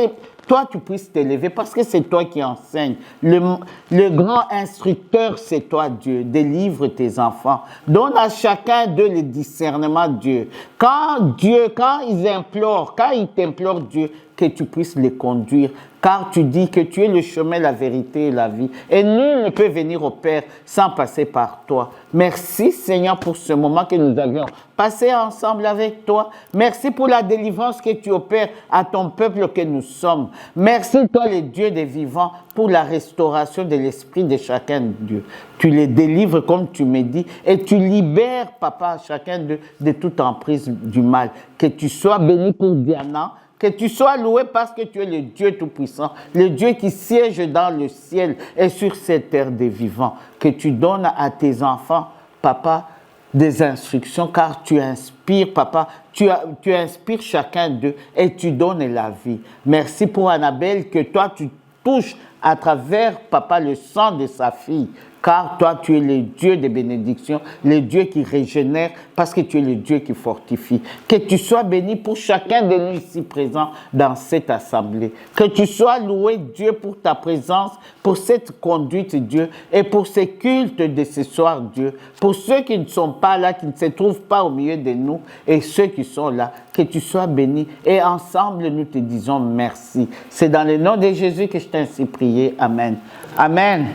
toi, tu puisses t'élever parce que c'est toi qui enseignes. Le grand instructeur, c'est toi, Dieu. Délivre tes enfants. Donne à chacun d'eux le discernement, Dieu. Quand ils implorent, quand ils t'implorent, Dieu, que tu puisses les conduire. Car tu dis que tu es le chemin, la vérité et la vie. Et nul ne peut venir au Père sans passer par toi. Merci, Seigneur, pour ce moment que nous avions passé ensemble avec toi. Merci pour la délivrance que tu opères à ton peuple que nous sommes. Merci, toi, le Dieu des vivants, pour la restauration de l'esprit de chacun de Dieu. Tu les délivres comme tu me dis et tu libères, Papa, chacun de toute emprise du mal. Que tu sois béni pour Diana. Que tu sois loué parce que tu es le Dieu Tout-Puissant, le Dieu qui siège dans le ciel et sur cette terre des vivants. Que tu donnes à tes enfants, Papa, des instructions, car tu inspires, Papa, tu inspires chacun d'eux et tu donnes la vie. Merci pour Annabelle, que toi tu touches à travers, Papa, le sang de sa fille. Car toi, tu es le Dieu des bénédictions, le Dieu qui régénère, parce que tu es le Dieu qui fortifie. Que tu sois béni pour chacun de nous ici présents dans cette assemblée. Que tu sois loué, Dieu, pour ta présence, pour cette conduite, Dieu, et pour ces cultes de ce soir, Dieu. Pour ceux qui ne sont pas là, qui ne se trouvent pas au milieu de nous, et ceux qui sont là, que tu sois béni. Et ensemble, nous te disons merci. C'est dans le nom de Jésus que je t'ai ainsi prié. Amen. Amen.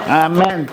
Amen.